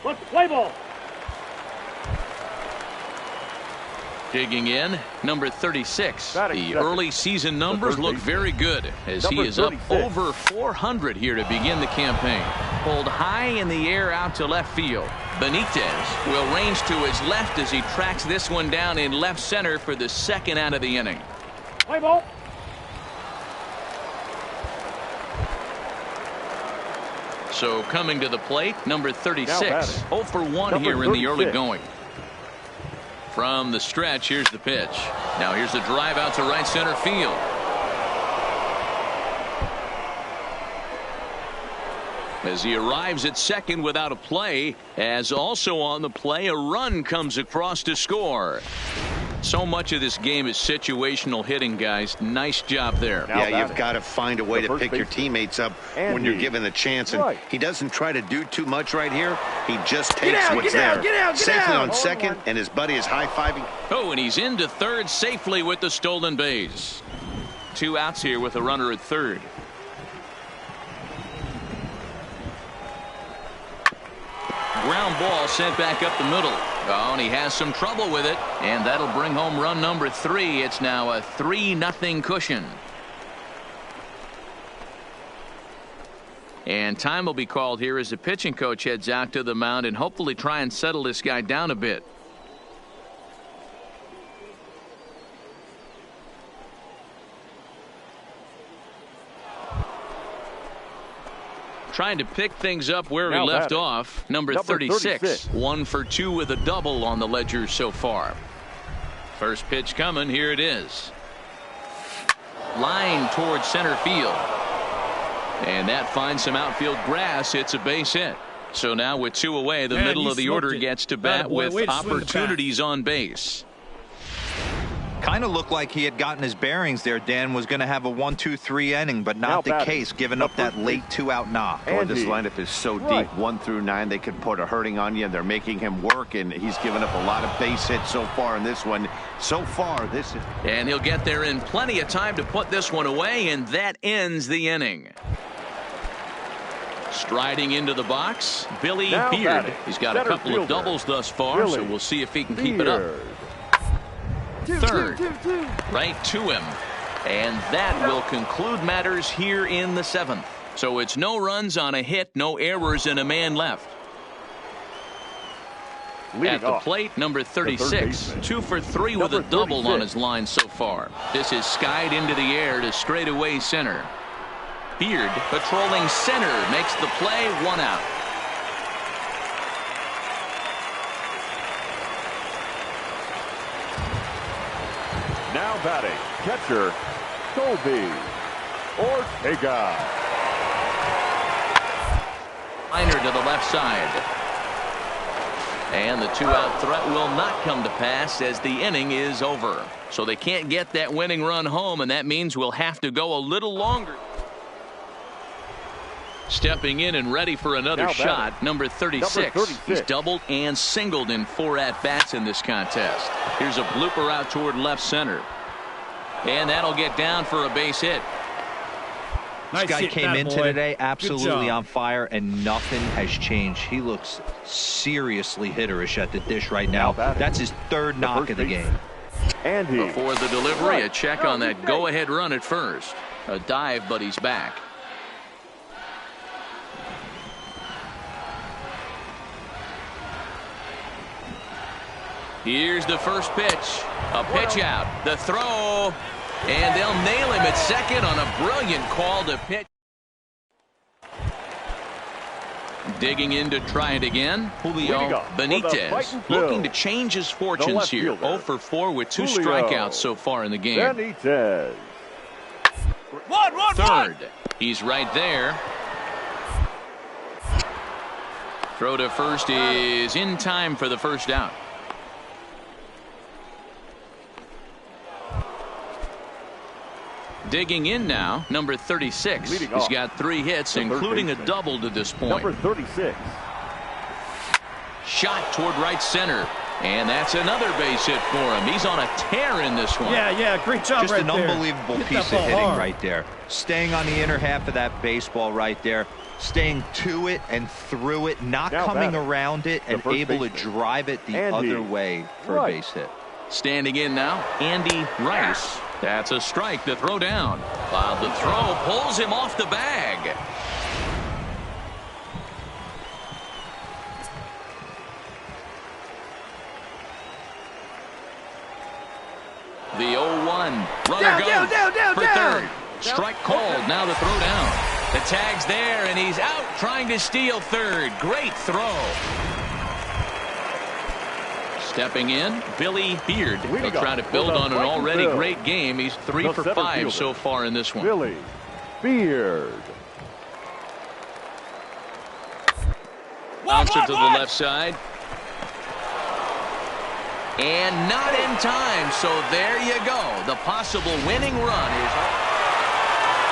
S2: Let's play ball.
S3: Digging in, number 36. The early season numbers look very good as he is up over 400 here to begin the campaign. Pulled high in the air out to left field. Benitez will range to his left as he tracks this one down in left center for the 2nd out of the inning.
S2: Play ball.
S3: So coming to the plate, number 36. 0 for 1 here in the early going. From the stretch, here's the pitch. Now here's the drive out to right center field. as he arrives at second without a play, as also on the play a run comes across to score. So much of this game is situational hitting, guys. Nice job there.
S4: Yeah, you've got to find a way to pick your teammates up when you're given the chance. And he doesn't try to do too much right here. He just takes what's there. Safely on second, and his buddy is high-fiving.
S3: Oh, and he's into third safely with the stolen base. 2 outs here with a runner at third. Ground ball sent back up the middle. Oh, and he has some trouble with it, and that'll bring home run number 3. It's now a 3-0 cushion. And time will be called here as the pitching coach heads out to the mound and hopefully try and settle this guy down a bit. Trying to pick things up where he left off. Number 36. 1 for 2 with a double on the ledger so far. First pitch coming. Here it is. Line towards center field. And that finds some outfield grass. It's a base hit. So now with 2 away, the middle of the order gets to bat with opportunities on base.
S7: Kind of looked like he had gotten his bearings there. Dan was going to have a 1-2-3 inning, but not the case, giving up that late 2-out knock.
S4: Oh, this lineup is so deep. 1 through 9, they could put a hurting on you, and they're making him work, and he's given up a lot of base hits so far in this one. So far, this is...
S3: And he'll get there in plenty of time to put this one away, and that ends the inning. Striding into the box, Billy Beard. He's got a couple of doubles thus far, so we'll see if he can keep it up. Third, right to him, and that will conclude matters here in the 7th. So it's no runs on a hit, no errors, and a man left. At the plate, number 36, 2 for 3 with a double on his line so far. This is skied into the air to straightaway center. Beard patrolling center makes the play, 1 out.
S5: Now batting, catcher, Colby Ortega.
S3: Liner to the left side. And the 2-out threat will not come to pass as the inning is over. So they can't get that winning run home, and that means we'll have to go a little longer. Stepping in and ready for another shot, number 36. He's doubled and singled in 4 at-bats in this contest. Here's a blooper out toward left center. And that'll get down for a base hit.
S7: This guy came into today absolutely on fire, and nothing has changed. He looks seriously hitterish at the dish right now. That's his 3rd knock of the game.
S3: Before the delivery, a check on that go-ahead run at first. A dive, but he's back. Here's the first pitch. A pitch out. The throw. And they'll nail him at second on a brilliant call to pitch. Digging in to try it again. Julio Benitez looking to change his fortunes here. 0 for 4 with 2 strikeouts so far in the game.
S5: Benitez.
S3: Third. He's right there. Throw to first is in time for the first out. Digging in now, number 36. He's got 3 hits, including a double to this point.
S5: Number 36.
S3: Shot toward right center. And that's another base hit for him. He's on a tear in this one.
S8: Yeah, great job.
S7: Just an unbelievable piece of hitting right there. Staying on the inner half of that baseball right there. Staying to it and through it, not coming around it, and able to drive it the other way for a base hit.
S3: Standing in now, Andy Rice. That's a strike to throw down. While the throw pulls him off the bag. The 0-1. Runner goes for third. Strike called. Now the throw down. The tag's there, and he's out trying to steal third. Great throw. Stepping in, Billy Beard. He'll try to build on an already great game. He's 3 for 5 so far in this one.
S5: Billy Beard.
S3: Bouncer to the left side. And not in time, so there you go. The possible winning run is...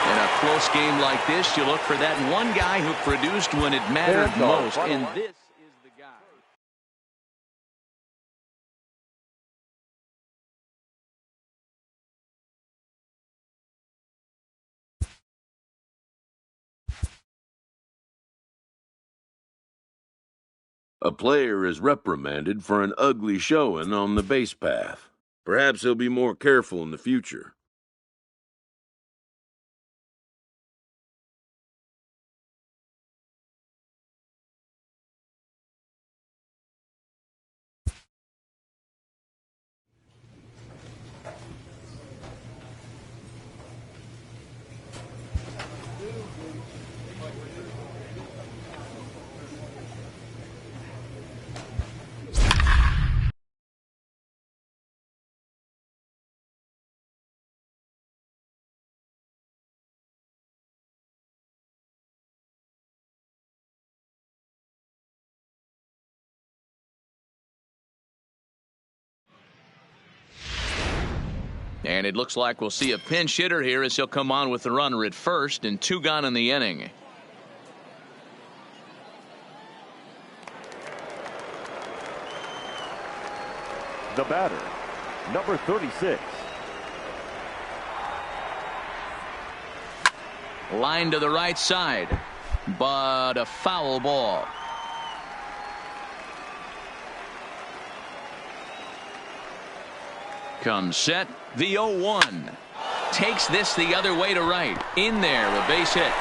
S3: In a close game like this, you look for that one guy who produced when it mattered most, and this is the guy.
S1: A player is reprimanded for an ugly showing on the base path. Perhaps he'll be more careful in the future.
S3: And it looks like we'll see a pinch hitter here as he'll come on with the runner at first, and 2 gone in the inning.
S5: The batter, number 36.
S3: Line to the right side, but a foul ball. Comes set, the 0-1. Takes this the other way to right. In there, a base hit.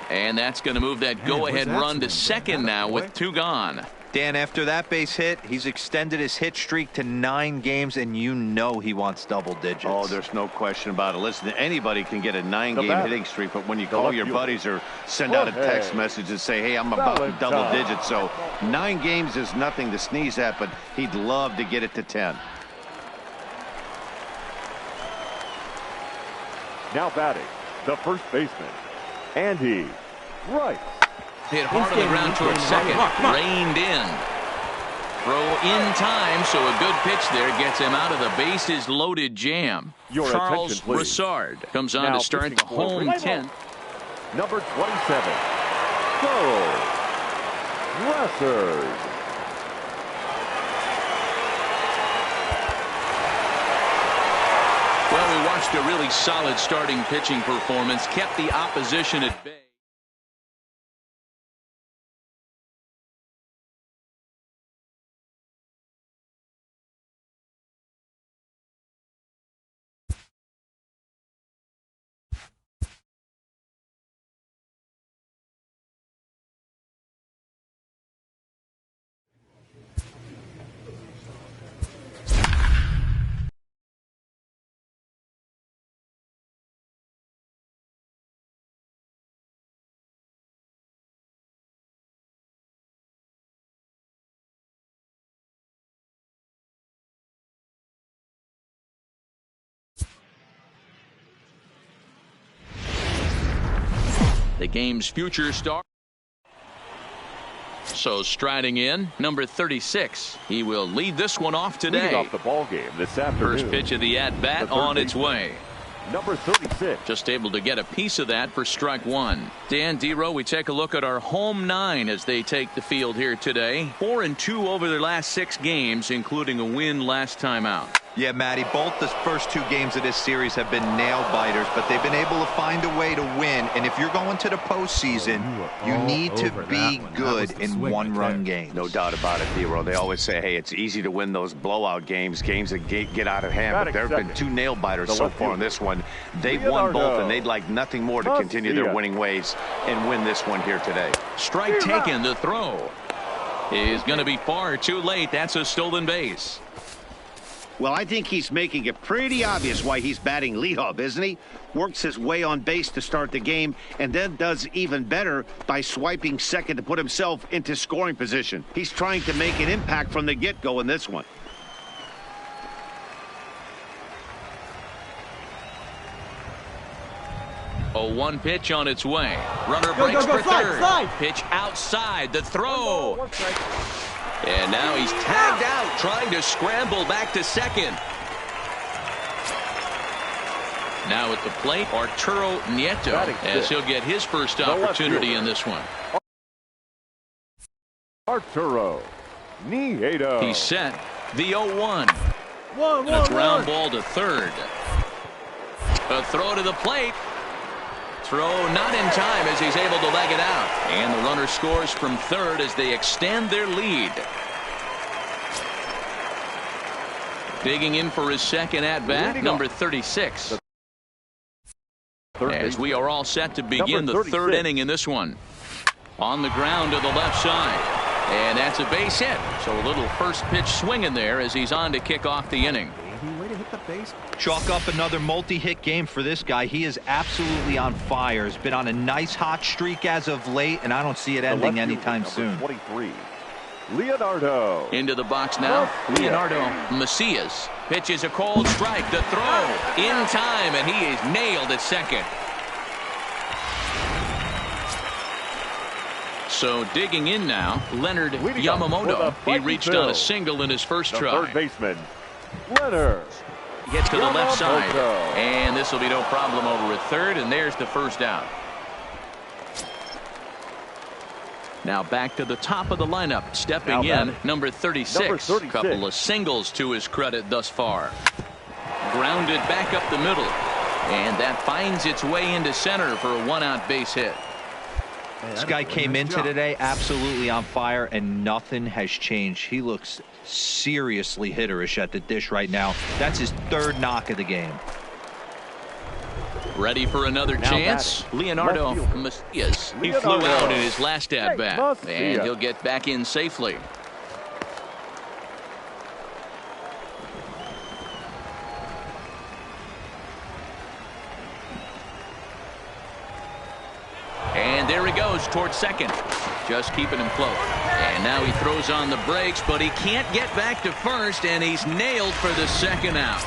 S3: And that's going to move that go-ahead run to second now with 2 gone.
S7: Dan, after that base hit, he's extended his hit streak to 9 games, and you know he wants double digits.
S4: Oh, there's no question about it. Listen, anybody can get a 9-game hitting streak, but when you call your buddies or send out a text message and say, hey, I'm about double digits, so 9 games is nothing to sneeze at, but he'd love to get it to 10.
S5: Now batting, the first baseman, Andy Rice.
S3: Hit hard on the ground towards second. Reined in. Throw in time, so a good pitch there gets him out of the bases loaded jam. Charles Broussard comes on to start the home 10th.
S5: Number 27, Charles Broussard.
S3: Well, we watched a really solid starting pitching performance, kept the opposition at bay. The game's future star. So striding in, number 36. He will lead this one off today.
S5: Leading off the ball game this afternoon.
S3: First pitch of the at-bat on its way.
S5: Number 36.
S3: Just able to get a piece of that for strike 1. Dan Dero, we take a look at our home 9 as they take the field here today. 4-2 over their last 6 games, including a win last time out.
S7: Yeah, Matty, both the first 2 games of this series have been nail-biters, but they've been able to find a way to win. And if you're going to the postseason, you need to be good in one-run games.
S4: No doubt about it, Dero. They always say, hey, it's easy to win those blowout games, games that get out of hand. But there have been 2 nail-biters so far in this one. They've won both, and they'd like nothing more to continue their winning ways and win this one here today.
S3: Strike taken. The throw is going to be far too late. That's a stolen base.
S4: Well, I think he's making it pretty obvious why he's batting leadoff, isn't he? Works his way on base to start the game, and then does even better by swiping second to put himself into scoring position. He's trying to make an impact from the get-go in this one.
S3: 0-1 pitch on its way. Runner breaks for third.
S8: Slide.
S3: Pitch outside. The throw. And now he's tagged out, trying to scramble back to second. Now at the plate, Arturo Nieto, as he'll get his first opportunity in this one.
S5: Arturo Nieto.
S3: He's set. The 0-1. And a ground ball to third. A throw to the plate. Throw not in time as he's able to leg it out. And the runner scores from third as they extend their lead. Digging in for his second at-bat, number 36. As we are all set to begin the third inning in this one. On the ground to the left side. And that's a base hit. So a little first pitch swing in there as he's on to kick off the inning.
S6: Way to hit the base.
S7: Chalk up another multi-hit game for this guy. He is absolutely on fire. He's been on a nice hot streak as of late, and I don't see it ending anytime soon.
S5: 23, Leonardo.
S3: Into the box now, Leonardo Macias. Pitches a cold strike. The throw in time, and he is nailed at second. So digging in now, Leonard Yamamoto. He reached on a single in his first try.
S5: Third baseman, Leonard.
S3: Gets to the left side. And this will be no problem over at third, and there's the first out. Now back to the top of the lineup. Stepping in, number 36. Couple of singles to his credit thus far. Grounded back up the middle. And that finds its way into center for a one-out base hit.
S7: This guy came into today absolutely on fire, and nothing has changed. He looks seriously hitterish at the dish right now. That's his third knock of the game.
S3: Ready for another chance? Leonardo Macias. He flew out in his last at-bat, and he'll get back in safely. And there he goes towards second. Just keeping him close. And now he throws on the brakes, but he can't get back to first, and he's nailed for the second out.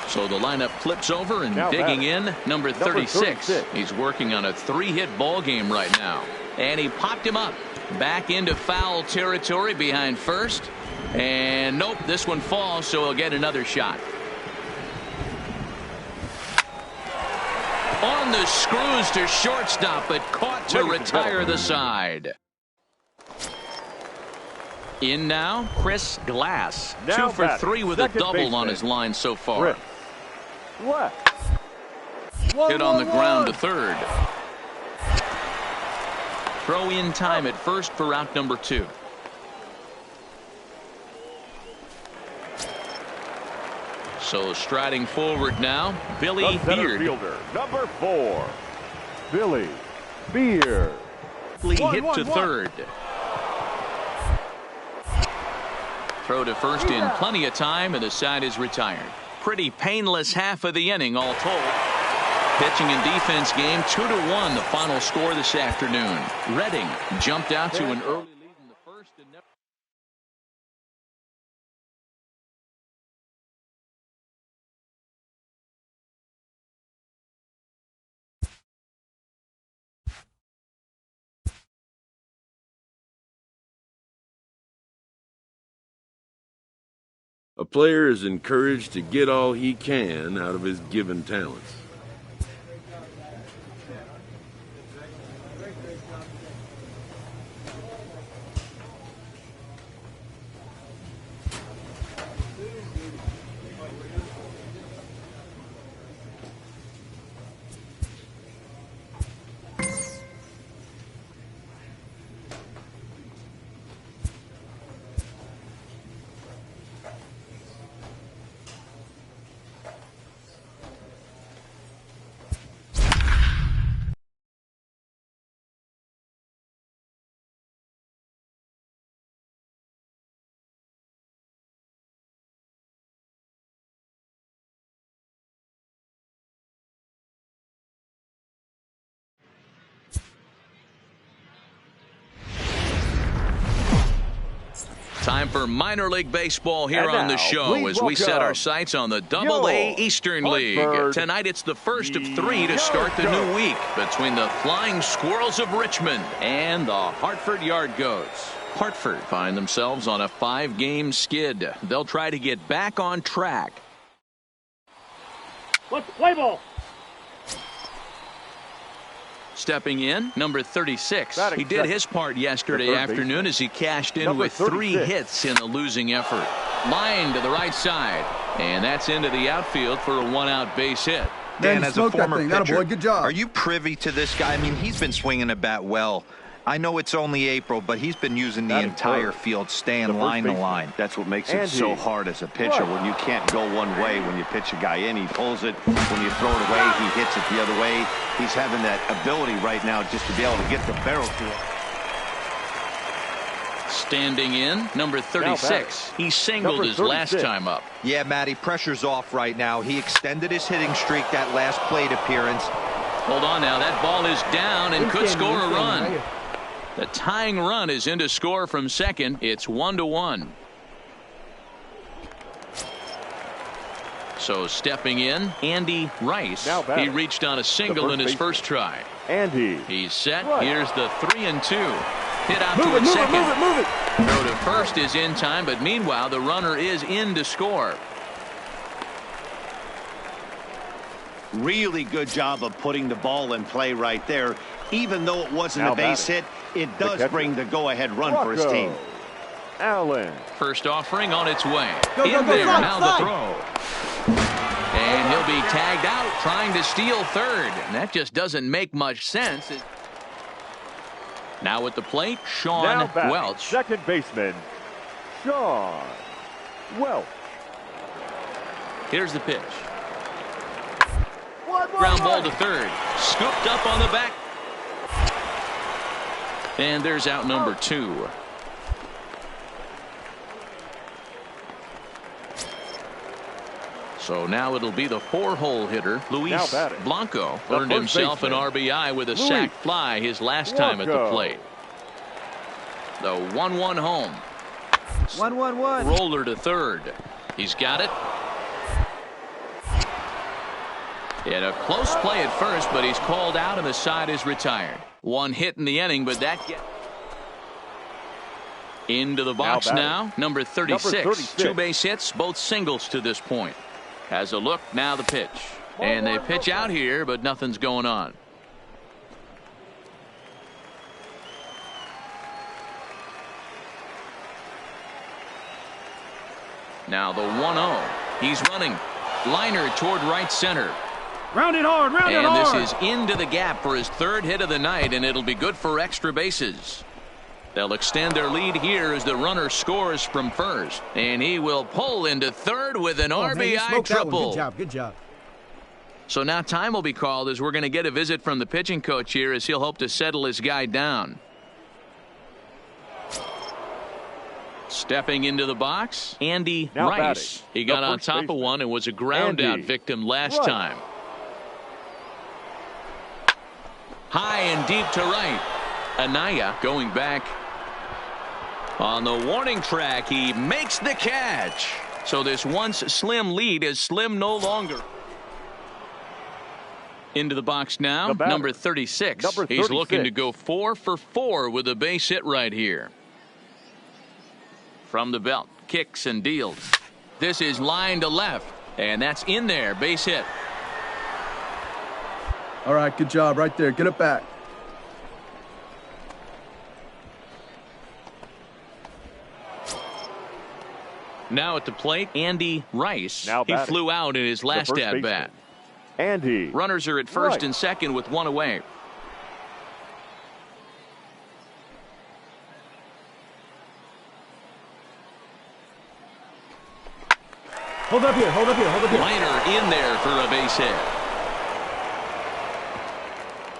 S3: So the lineup flips over, and digging in, number 36. He's working on a three-hit ball game right now. And he popped him up. Back into foul territory behind first. And nope, this one falls, so he'll get another shot. On the screws to shortstop, but caught to retire the side. In now, Chris Glass. 2 for 3 with a double on his line so far. Hit on the ground to third. Throw in time at first for out number 2. So striding forward now, Billy Beard.
S5: Fielder, number 4, Billy Beard.
S3: Hit to third. Throw to first in plenty of time, and the side is retired. Pretty painless half of the inning all told. Pitching and defense game 2-1 the final score this afternoon. Reading jumped out to an early lead in the first and never.
S1: A player is encouraged to get all he can out of his given talents.
S3: Time for minor league baseball here
S5: And
S3: on the
S5: now,
S3: show
S5: please
S3: as we set
S5: welcome
S3: our sights on the Double-A Eastern League.
S5: Hartford
S3: Tonight it's the first of 3 to start the new week between the Flying Squirrels of Richmond and the Hartford Yard Goats. Hartford find themselves on a 5-game skid. They'll try to get back on track.
S2: Let's play ball.
S3: Stepping in, number 36. He did his part yesterday afternoon as he cashed in with 3 hits in a losing effort. Line to the right side, and that's into the outfield for a 1-out base hit.
S7: Dan, as a former pitcher,
S8: good job.
S7: are you privy to this guy? I mean, he's been swinging the bat well. I know it's only April, but he's been using the entire field, staying line to line.
S4: That's what makes it so hard as a pitcher when you can't go one way. When you pitch a guy in, he pulls it. When you throw it away, he hits it the other way. He's having that ability right now just to be able to get the barrel to it.
S3: Standing in, number 36. He singled his last time up.
S7: Yeah, Matty, pressure's off right now. He extended his hitting streak that last plate appearance.
S3: Hold on now. That ball is down and could score a run. The tying run is in to score from second. It's 1-1. So stepping in, Andy Rice. He reached on a single in his first try.
S5: Andy.
S3: He's set. Here's the 3-2. Hit out to second.
S2: Move it.
S3: Throw to first is in time, but meanwhile the runner is in to score.
S4: Really good job of putting the ball in play right there. Even though it wasn't a base hit, it does bring the go-ahead run for his team.
S5: Allen.
S3: First offering on its way.
S9: Go,
S3: in there,
S9: slide,
S3: now
S9: slide.
S3: the throw. And he'll be tagged out trying to steal third. And that just doesn't make much sense. Now at the plate, Sean Welch.
S5: Second baseman, Sean Welch.
S3: Here's the pitch. Ground ball to third. Scooped up on the back. And there's out number 2. So now it'll be the 4-hole hitter, Luis Blanco. Earned himself an RBI with a sac fly his last time at the plate. The 1-1 home.
S9: 1-1-1.
S3: Roller to third. He's got it. And a close play at first, but he's called out and the side is retired. 1 hit in the inning, but that gets into the box now. Number 36. 2 base hits, both singles to this point. Has a look, now the pitch. And they pitch out here, but nothing's going on. Now the 1-0. He's running. Liner toward right center.
S2: Round it hard, round it hard.
S3: And this is into the gap for his 3rd hit of the night, and it'll be good for extra bases. They'll extend their lead here as the runner scores from first. And he will pull into third with an RBI triple.
S8: Good job.
S3: So now time will be called as we're going to get a visit from the pitching coach here as he'll hope to settle his guy down. Stepping into the box, Andy Rice. He got on top of one and was a ground out victim last time. High and deep to right. Anaya going back on the warning track. He makes the catch. So this once slim lead is slim no longer. Into the box now, number 36. He's looking to go 4 for 4 with a base hit right here. From the belt, kicks and deals. This is line to left, and that's in there, base hit.
S8: All right, good job right there. Get it back.
S3: Now at the plate, Andy Rice. He flew out in his last at-bat.
S5: Andy.
S3: Runners are at first and second with 1 away.
S8: Hold up here, hold up here, hold up here.
S3: Liner in there for a base hit.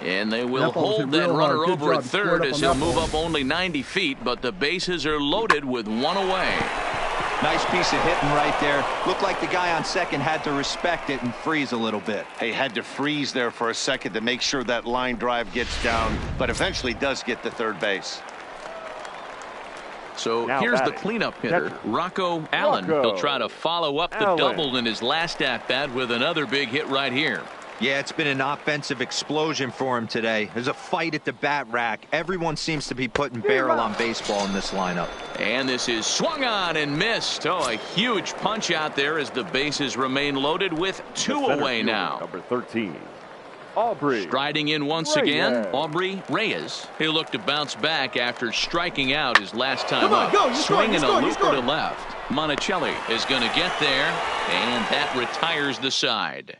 S3: And they will hold that runner over at third as he'll move up only 90 feet, but the bases are loaded with 1 away.
S7: Nice piece of hitting right there. Looked like the guy on second had to respect it and freeze a little bit.
S4: He had to freeze there for a second to make sure that line drive gets down, but eventually does get to third base.
S3: So here's the cleanup hitter, Rocco Allen. He'll try to follow up the double in his last at-bat with another big hit right here.
S7: Yeah, it's been an offensive explosion for him today. There's a fight at the bat rack. Everyone seems to be putting barrel on baseball in this lineup.
S3: And this is swung on and missed. Oh, a huge punch out there as the bases remain loaded with 2 away now.
S5: Number 13. Aubrey
S3: striding in once again, Aubrey Reyes. He'll look to bounce back after striking out his last time up. Swinging a looper to left. Monticelli is going to get there, and that retires the side.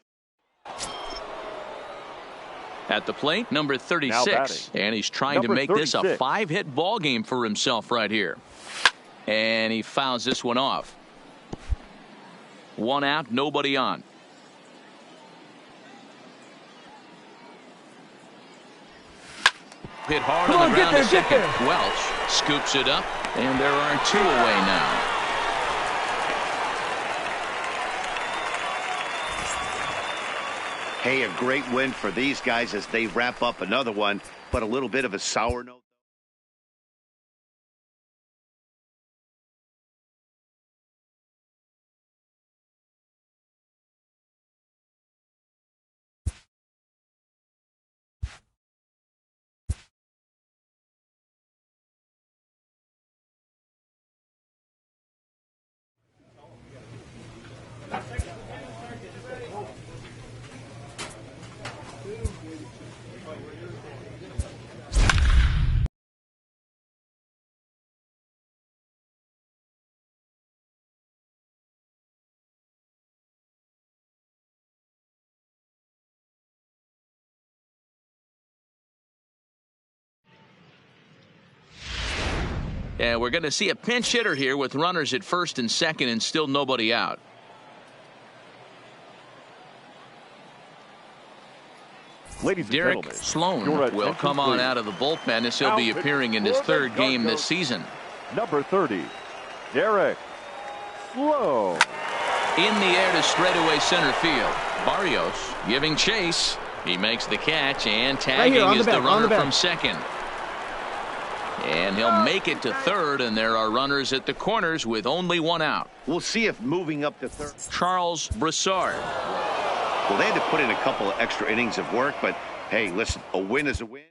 S3: At the plate, number 36, and he's trying to make this a 5-hit ball game for himself right here. And he fouls this one off. 1 out, nobody on. Hit hard on the ground to second. Welch scoops it up, and there are 2 away now.
S4: Hey, a great win for these guys as they wrap up another one, but a little bit of a sour note.
S3: And we're going to see a pinch hitter here with runners at first and second and still nobody out.
S5: Ladies and
S3: Derek
S5: gentlemen,
S3: Sloan will come on out of the bullpen as he'll be appearing in his 3rd game this season.
S5: Number 30, Derek Sloan.
S3: In the air to straightaway center field. Barrios giving chase. He makes the catch, and tagging is the runner from second. And he'll make it to 3rd, and there are runners at the corners with only 1 out.
S4: We'll see if moving up to 3rd.
S3: Charles Broussard.
S4: Well, they had to put in a couple of extra innings of work, but hey, listen, a win is a win.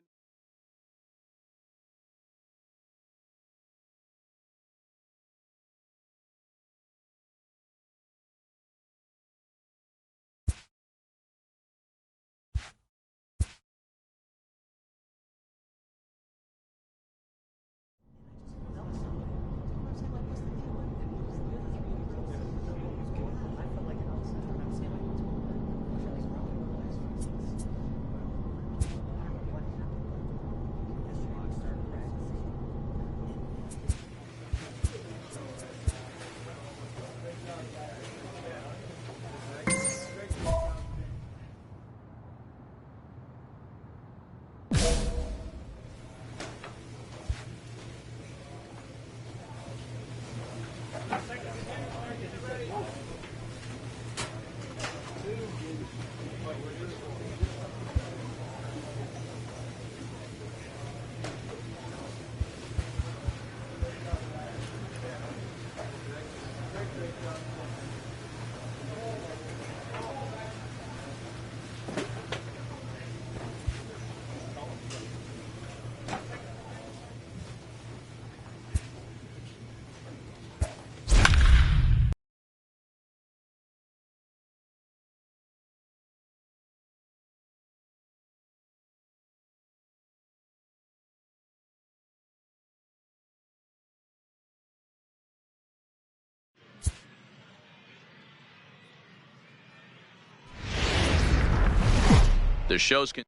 S3: The show's
S2: Play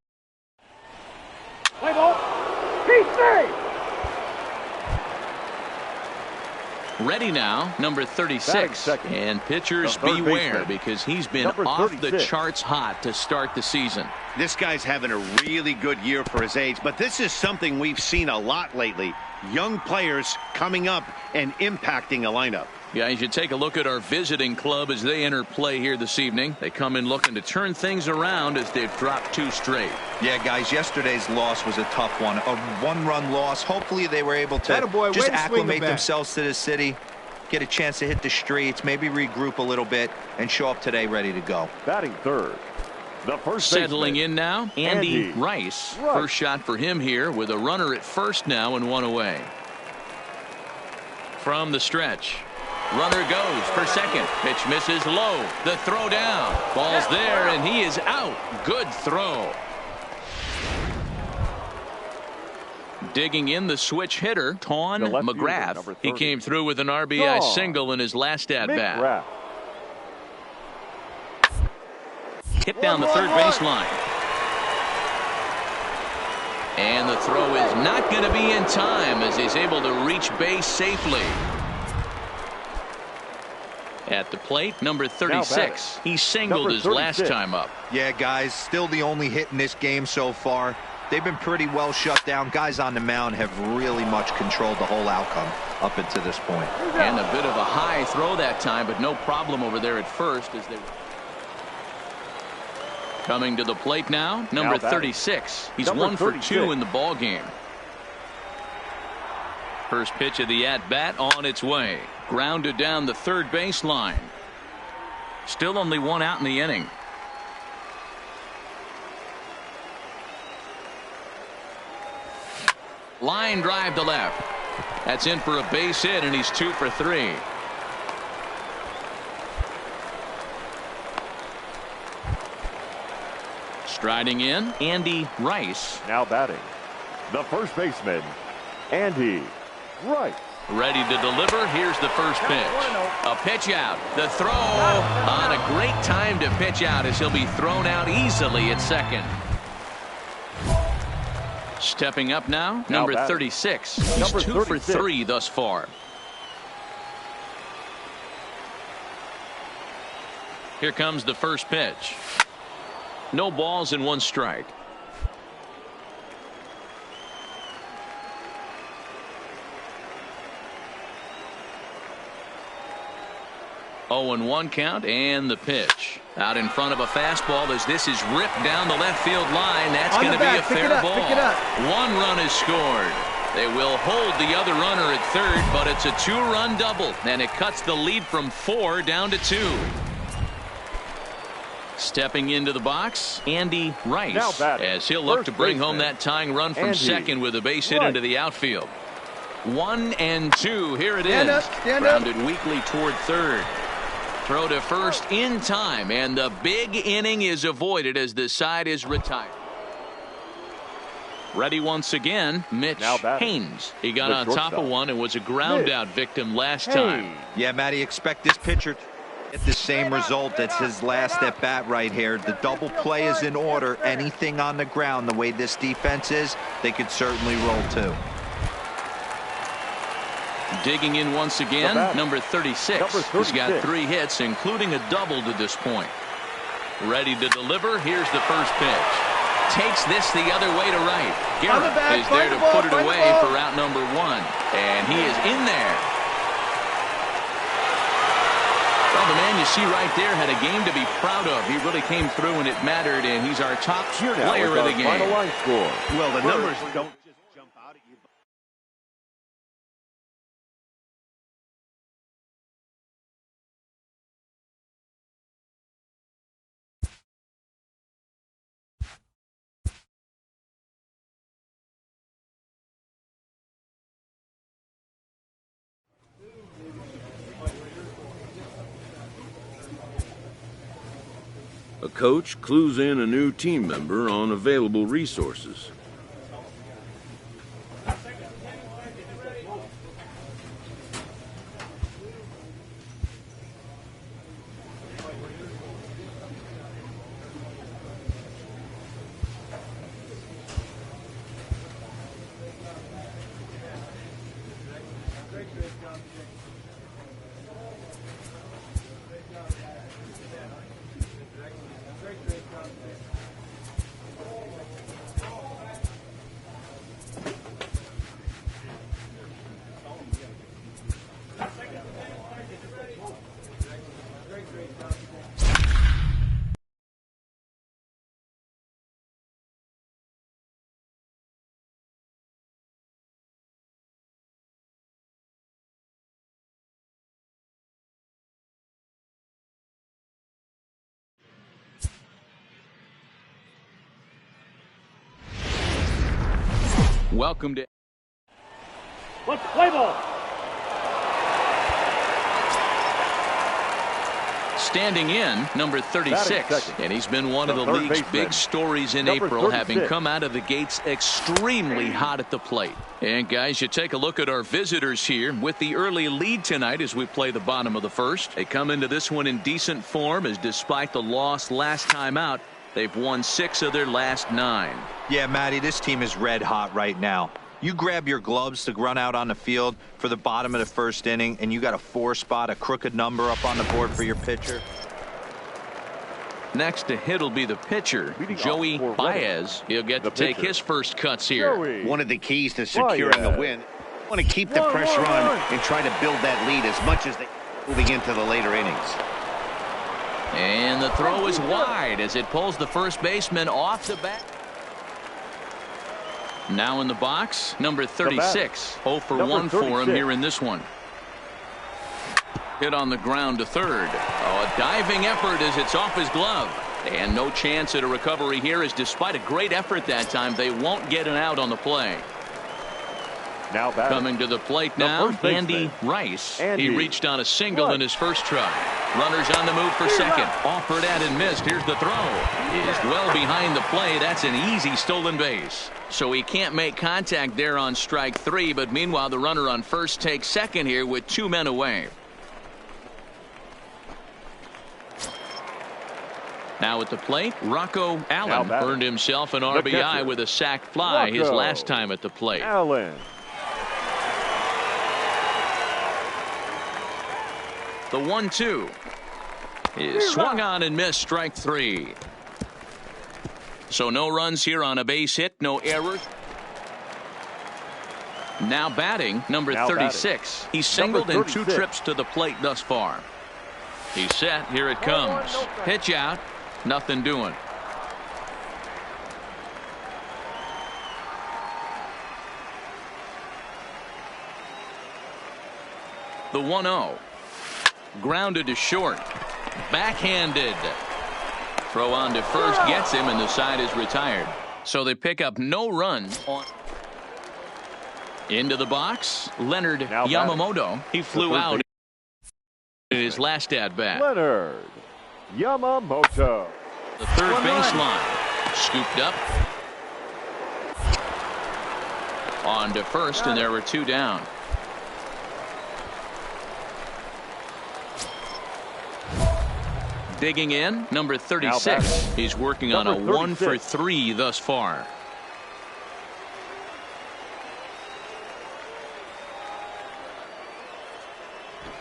S2: ball. PC.
S3: ready now, number 36. And pitchers beware because he's been off the charts hot to start the season.
S4: This guy's having a really good year for his age, but this is something we've seen a lot lately. Young players coming up and impacting a lineup.
S3: Guys, you take a look at our visiting club as they enter play here this evening. They come in looking to turn things around as they've dropped 2 straight.
S7: Yeah, guys, yesterday's loss was a tough one. A one-run loss. Hopefully they were able to just acclimate themselves to the city, get a chance to hit the streets, maybe regroup a little bit, and show up today ready to go.
S5: Batting third, the first
S3: settling
S5: baseman,
S3: in now, Andy Rice. First shot for him here with a runner at first now and 1 away. From the stretch. Runner goes for second. Pitch misses low. The throw down. Ball's there, and he is out. Good throw. Digging in the switch hitter, Ton McGrath. He came through with an RBI single in his last at-bat. Hit down the third baseline. And the throw is not going to be in time as he's able to reach base safely. At the plate, number 36. He singled his last time up.
S7: Yeah, guys, still the only hit in this game so far. They've been pretty well shut down. Guys on the mound have really much controlled the whole outcome up until this point.
S3: And a bit of a high throw that time, but no problem over there at first as they coming to the plate now, number 36. He's 1 for 2 in the ball game. First pitch of the at-bat on its way. Grounded down the third baseline. Still only 1 out in the inning. Line drive to left. That's in for a base hit, and he's 2 for 3. Striding in, Andy Rice.
S5: Now batting, the first baseman, Andy Rice.
S3: Ready to deliver. Here's the first pitch. A pitch out. The throw on a great time to pitch out as he'll be thrown out easily at second. Stepping up now, number 36. He's 2 for 3 thus far. Here comes the first pitch. No balls and 1 strike. Oh, and 1 count, and the pitch. Out in front of a fastball as this is ripped down the left field line. That's going to be a fair ball. 1 run is scored. They will hold the other runner at third, but it's a 2-run double, and it cuts the lead from 4 down to 2. Stepping into the box, Andy Rice, as he'll look to bring home that tying run from second with a base hit into the outfield. 1 and 2. Here it is. Grounded weakly toward third. Throw to first in time, and the big inning is avoided as the side is retired. Ready once again, Mitch Haynes. He got on top of one and was a ground out victim last time.
S7: Yeah, Matty, expect this pitcher to get the same result. That's his last at bat right here. The double play is in order. Anything on the ground, the way this defense is, they could certainly roll too.
S3: Digging in once again, number 36. He's got 3 hits, including a double to this point. Ready to deliver. Here's the first pitch. Takes this the other way to right. Garrett is there to put it away for out number 1. And he is in there. Well, the man you see right there had a game to be proud of. He really came through and it mattered, and he's our top player of the game.
S5: Final line score.
S4: Well, the numbers don't just jump out at you.
S1: A coach clues in a new team member on available resources.
S3: Welcome to...
S2: Let's play ball.
S3: Standing in, number 36, and he's been one of the league's big stories in April, having come out of the gates extremely hot at the plate. And guys, you take a look at our visitors here with the early lead tonight as we play the bottom of the first. They come into this one in decent form, as despite the loss last time out, they've won 6 of their last 9.
S7: Yeah, Matty, this team is red hot right now. You grab your gloves to run out on the field for the bottom of the first inning, and you got a 4 spot, a crooked number up on the board for your pitcher.
S3: Next to hit will be the pitcher, Joey Baez. He'll get to take his first cuts here.
S4: One of the keys to securing a win. Want to keep the pressure on and try to build that lead as much as they moving into the later innings.
S3: And the throw is wide as it pulls the first baseman off the bat. Now in the box, number 36. 0 for 1 for him here in this one. Hit on the ground to third. Oh, a diving effort as it's off his glove. And no chance at a recovery here, as despite a great effort that time, they won't get an out on the play.
S5: Now
S3: coming to the plate now, Andy Rice. He reached on a single in his first try. Runners on the move for second. Offered at and missed. Here's the throw. Is well behind the play. That's an easy stolen base. So he can't make contact there on strike 3, but meanwhile the runner on first takes second here with 2 men away. Now at the plate, Rocco Allen earned himself an RBI with a sac fly his last time at the plate.
S5: Allen.
S3: The 1-2 is swung on and missed, strike 3. So no runs here on a base hit, no errors. Now batting, number 36. He's singled in 2 trips to the plate thus far. He's set, here it comes. Pitch out, nothing doing. The 1-0. Grounded to short. Backhanded. Throw on to first gets him, and the side is retired. So they pick up no runs. Into the box, Leonard Yamamoto. He flew out in his last at bat.
S5: Leonard Yamamoto.
S3: The third baseline. Scooped up. On to first, and there were 2 down. Digging in, number 36. He's working on a 1 for 3 thus far.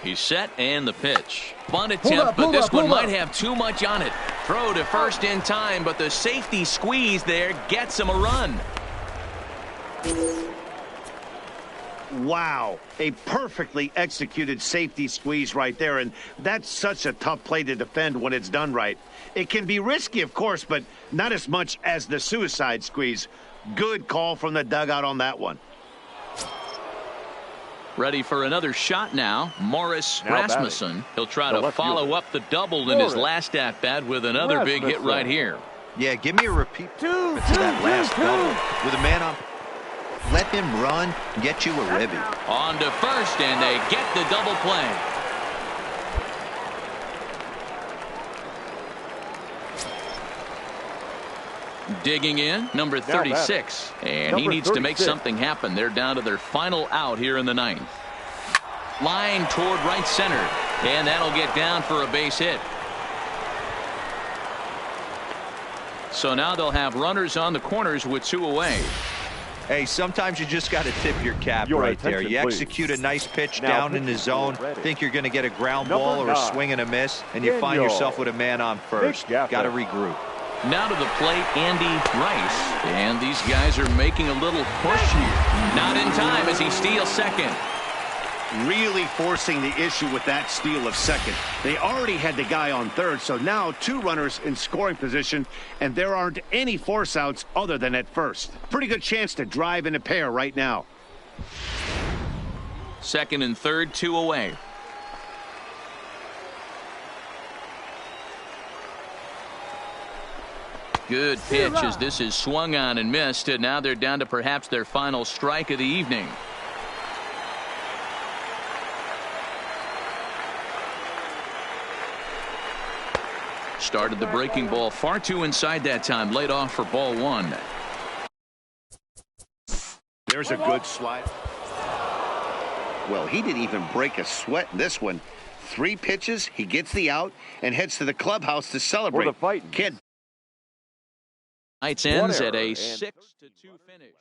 S3: He's set, and the pitch. Bunt attempt, but this one might have too much on it. Throw to first in time, but the safety squeeze there gets him a run.
S4: Wow, a perfectly executed safety squeeze right there, and that's such a tough play to defend when it's done right. It can be risky, of course, but not as much as the suicide squeeze. Good call from the dugout on that one.
S3: Ready for another shot now, Morris Rasmussen. He'll try to follow up the double in his last at-bat with another big hit right here.
S7: Yeah, give me a repeat to that last double with a man on. Let him run, get you a ribby.
S3: On to first, and they get the double play. Digging in, number 36. And he needs to make something happen. They're down to their final out here in the 9th. Line toward right center. And that'll get down for a base hit. So now they'll have runners on the corners with 2 away.
S7: Hey, sometimes you just got to tip your cap right there. You execute a nice pitch down in the zone, think you're going to get a ground ball or a swing and a miss, and you find yourself with a man on first. Got to regroup.
S3: Now to the plate, Andy Rice. And these guys are making a little push here. Not in time as he steals second.
S4: Really forcing the issue with that steal of second. They already had the guy on third, so now 2 runners in scoring position, and there aren't any force outs other than at first. Pretty good chance to drive in a pair right now.
S3: Second and third, 2 away. Good pitch as this is swung on and missed, and now they're down to perhaps their final strike of the evening. Started the breaking ball far too inside that time. Laid off for ball one.
S4: There's a good slide. Well, he didn't even break a sweat in this one. 3 pitches, he gets the out and heads to the clubhouse to celebrate.
S2: For the fight.
S3: Tonight's ends at a 6-2 finish.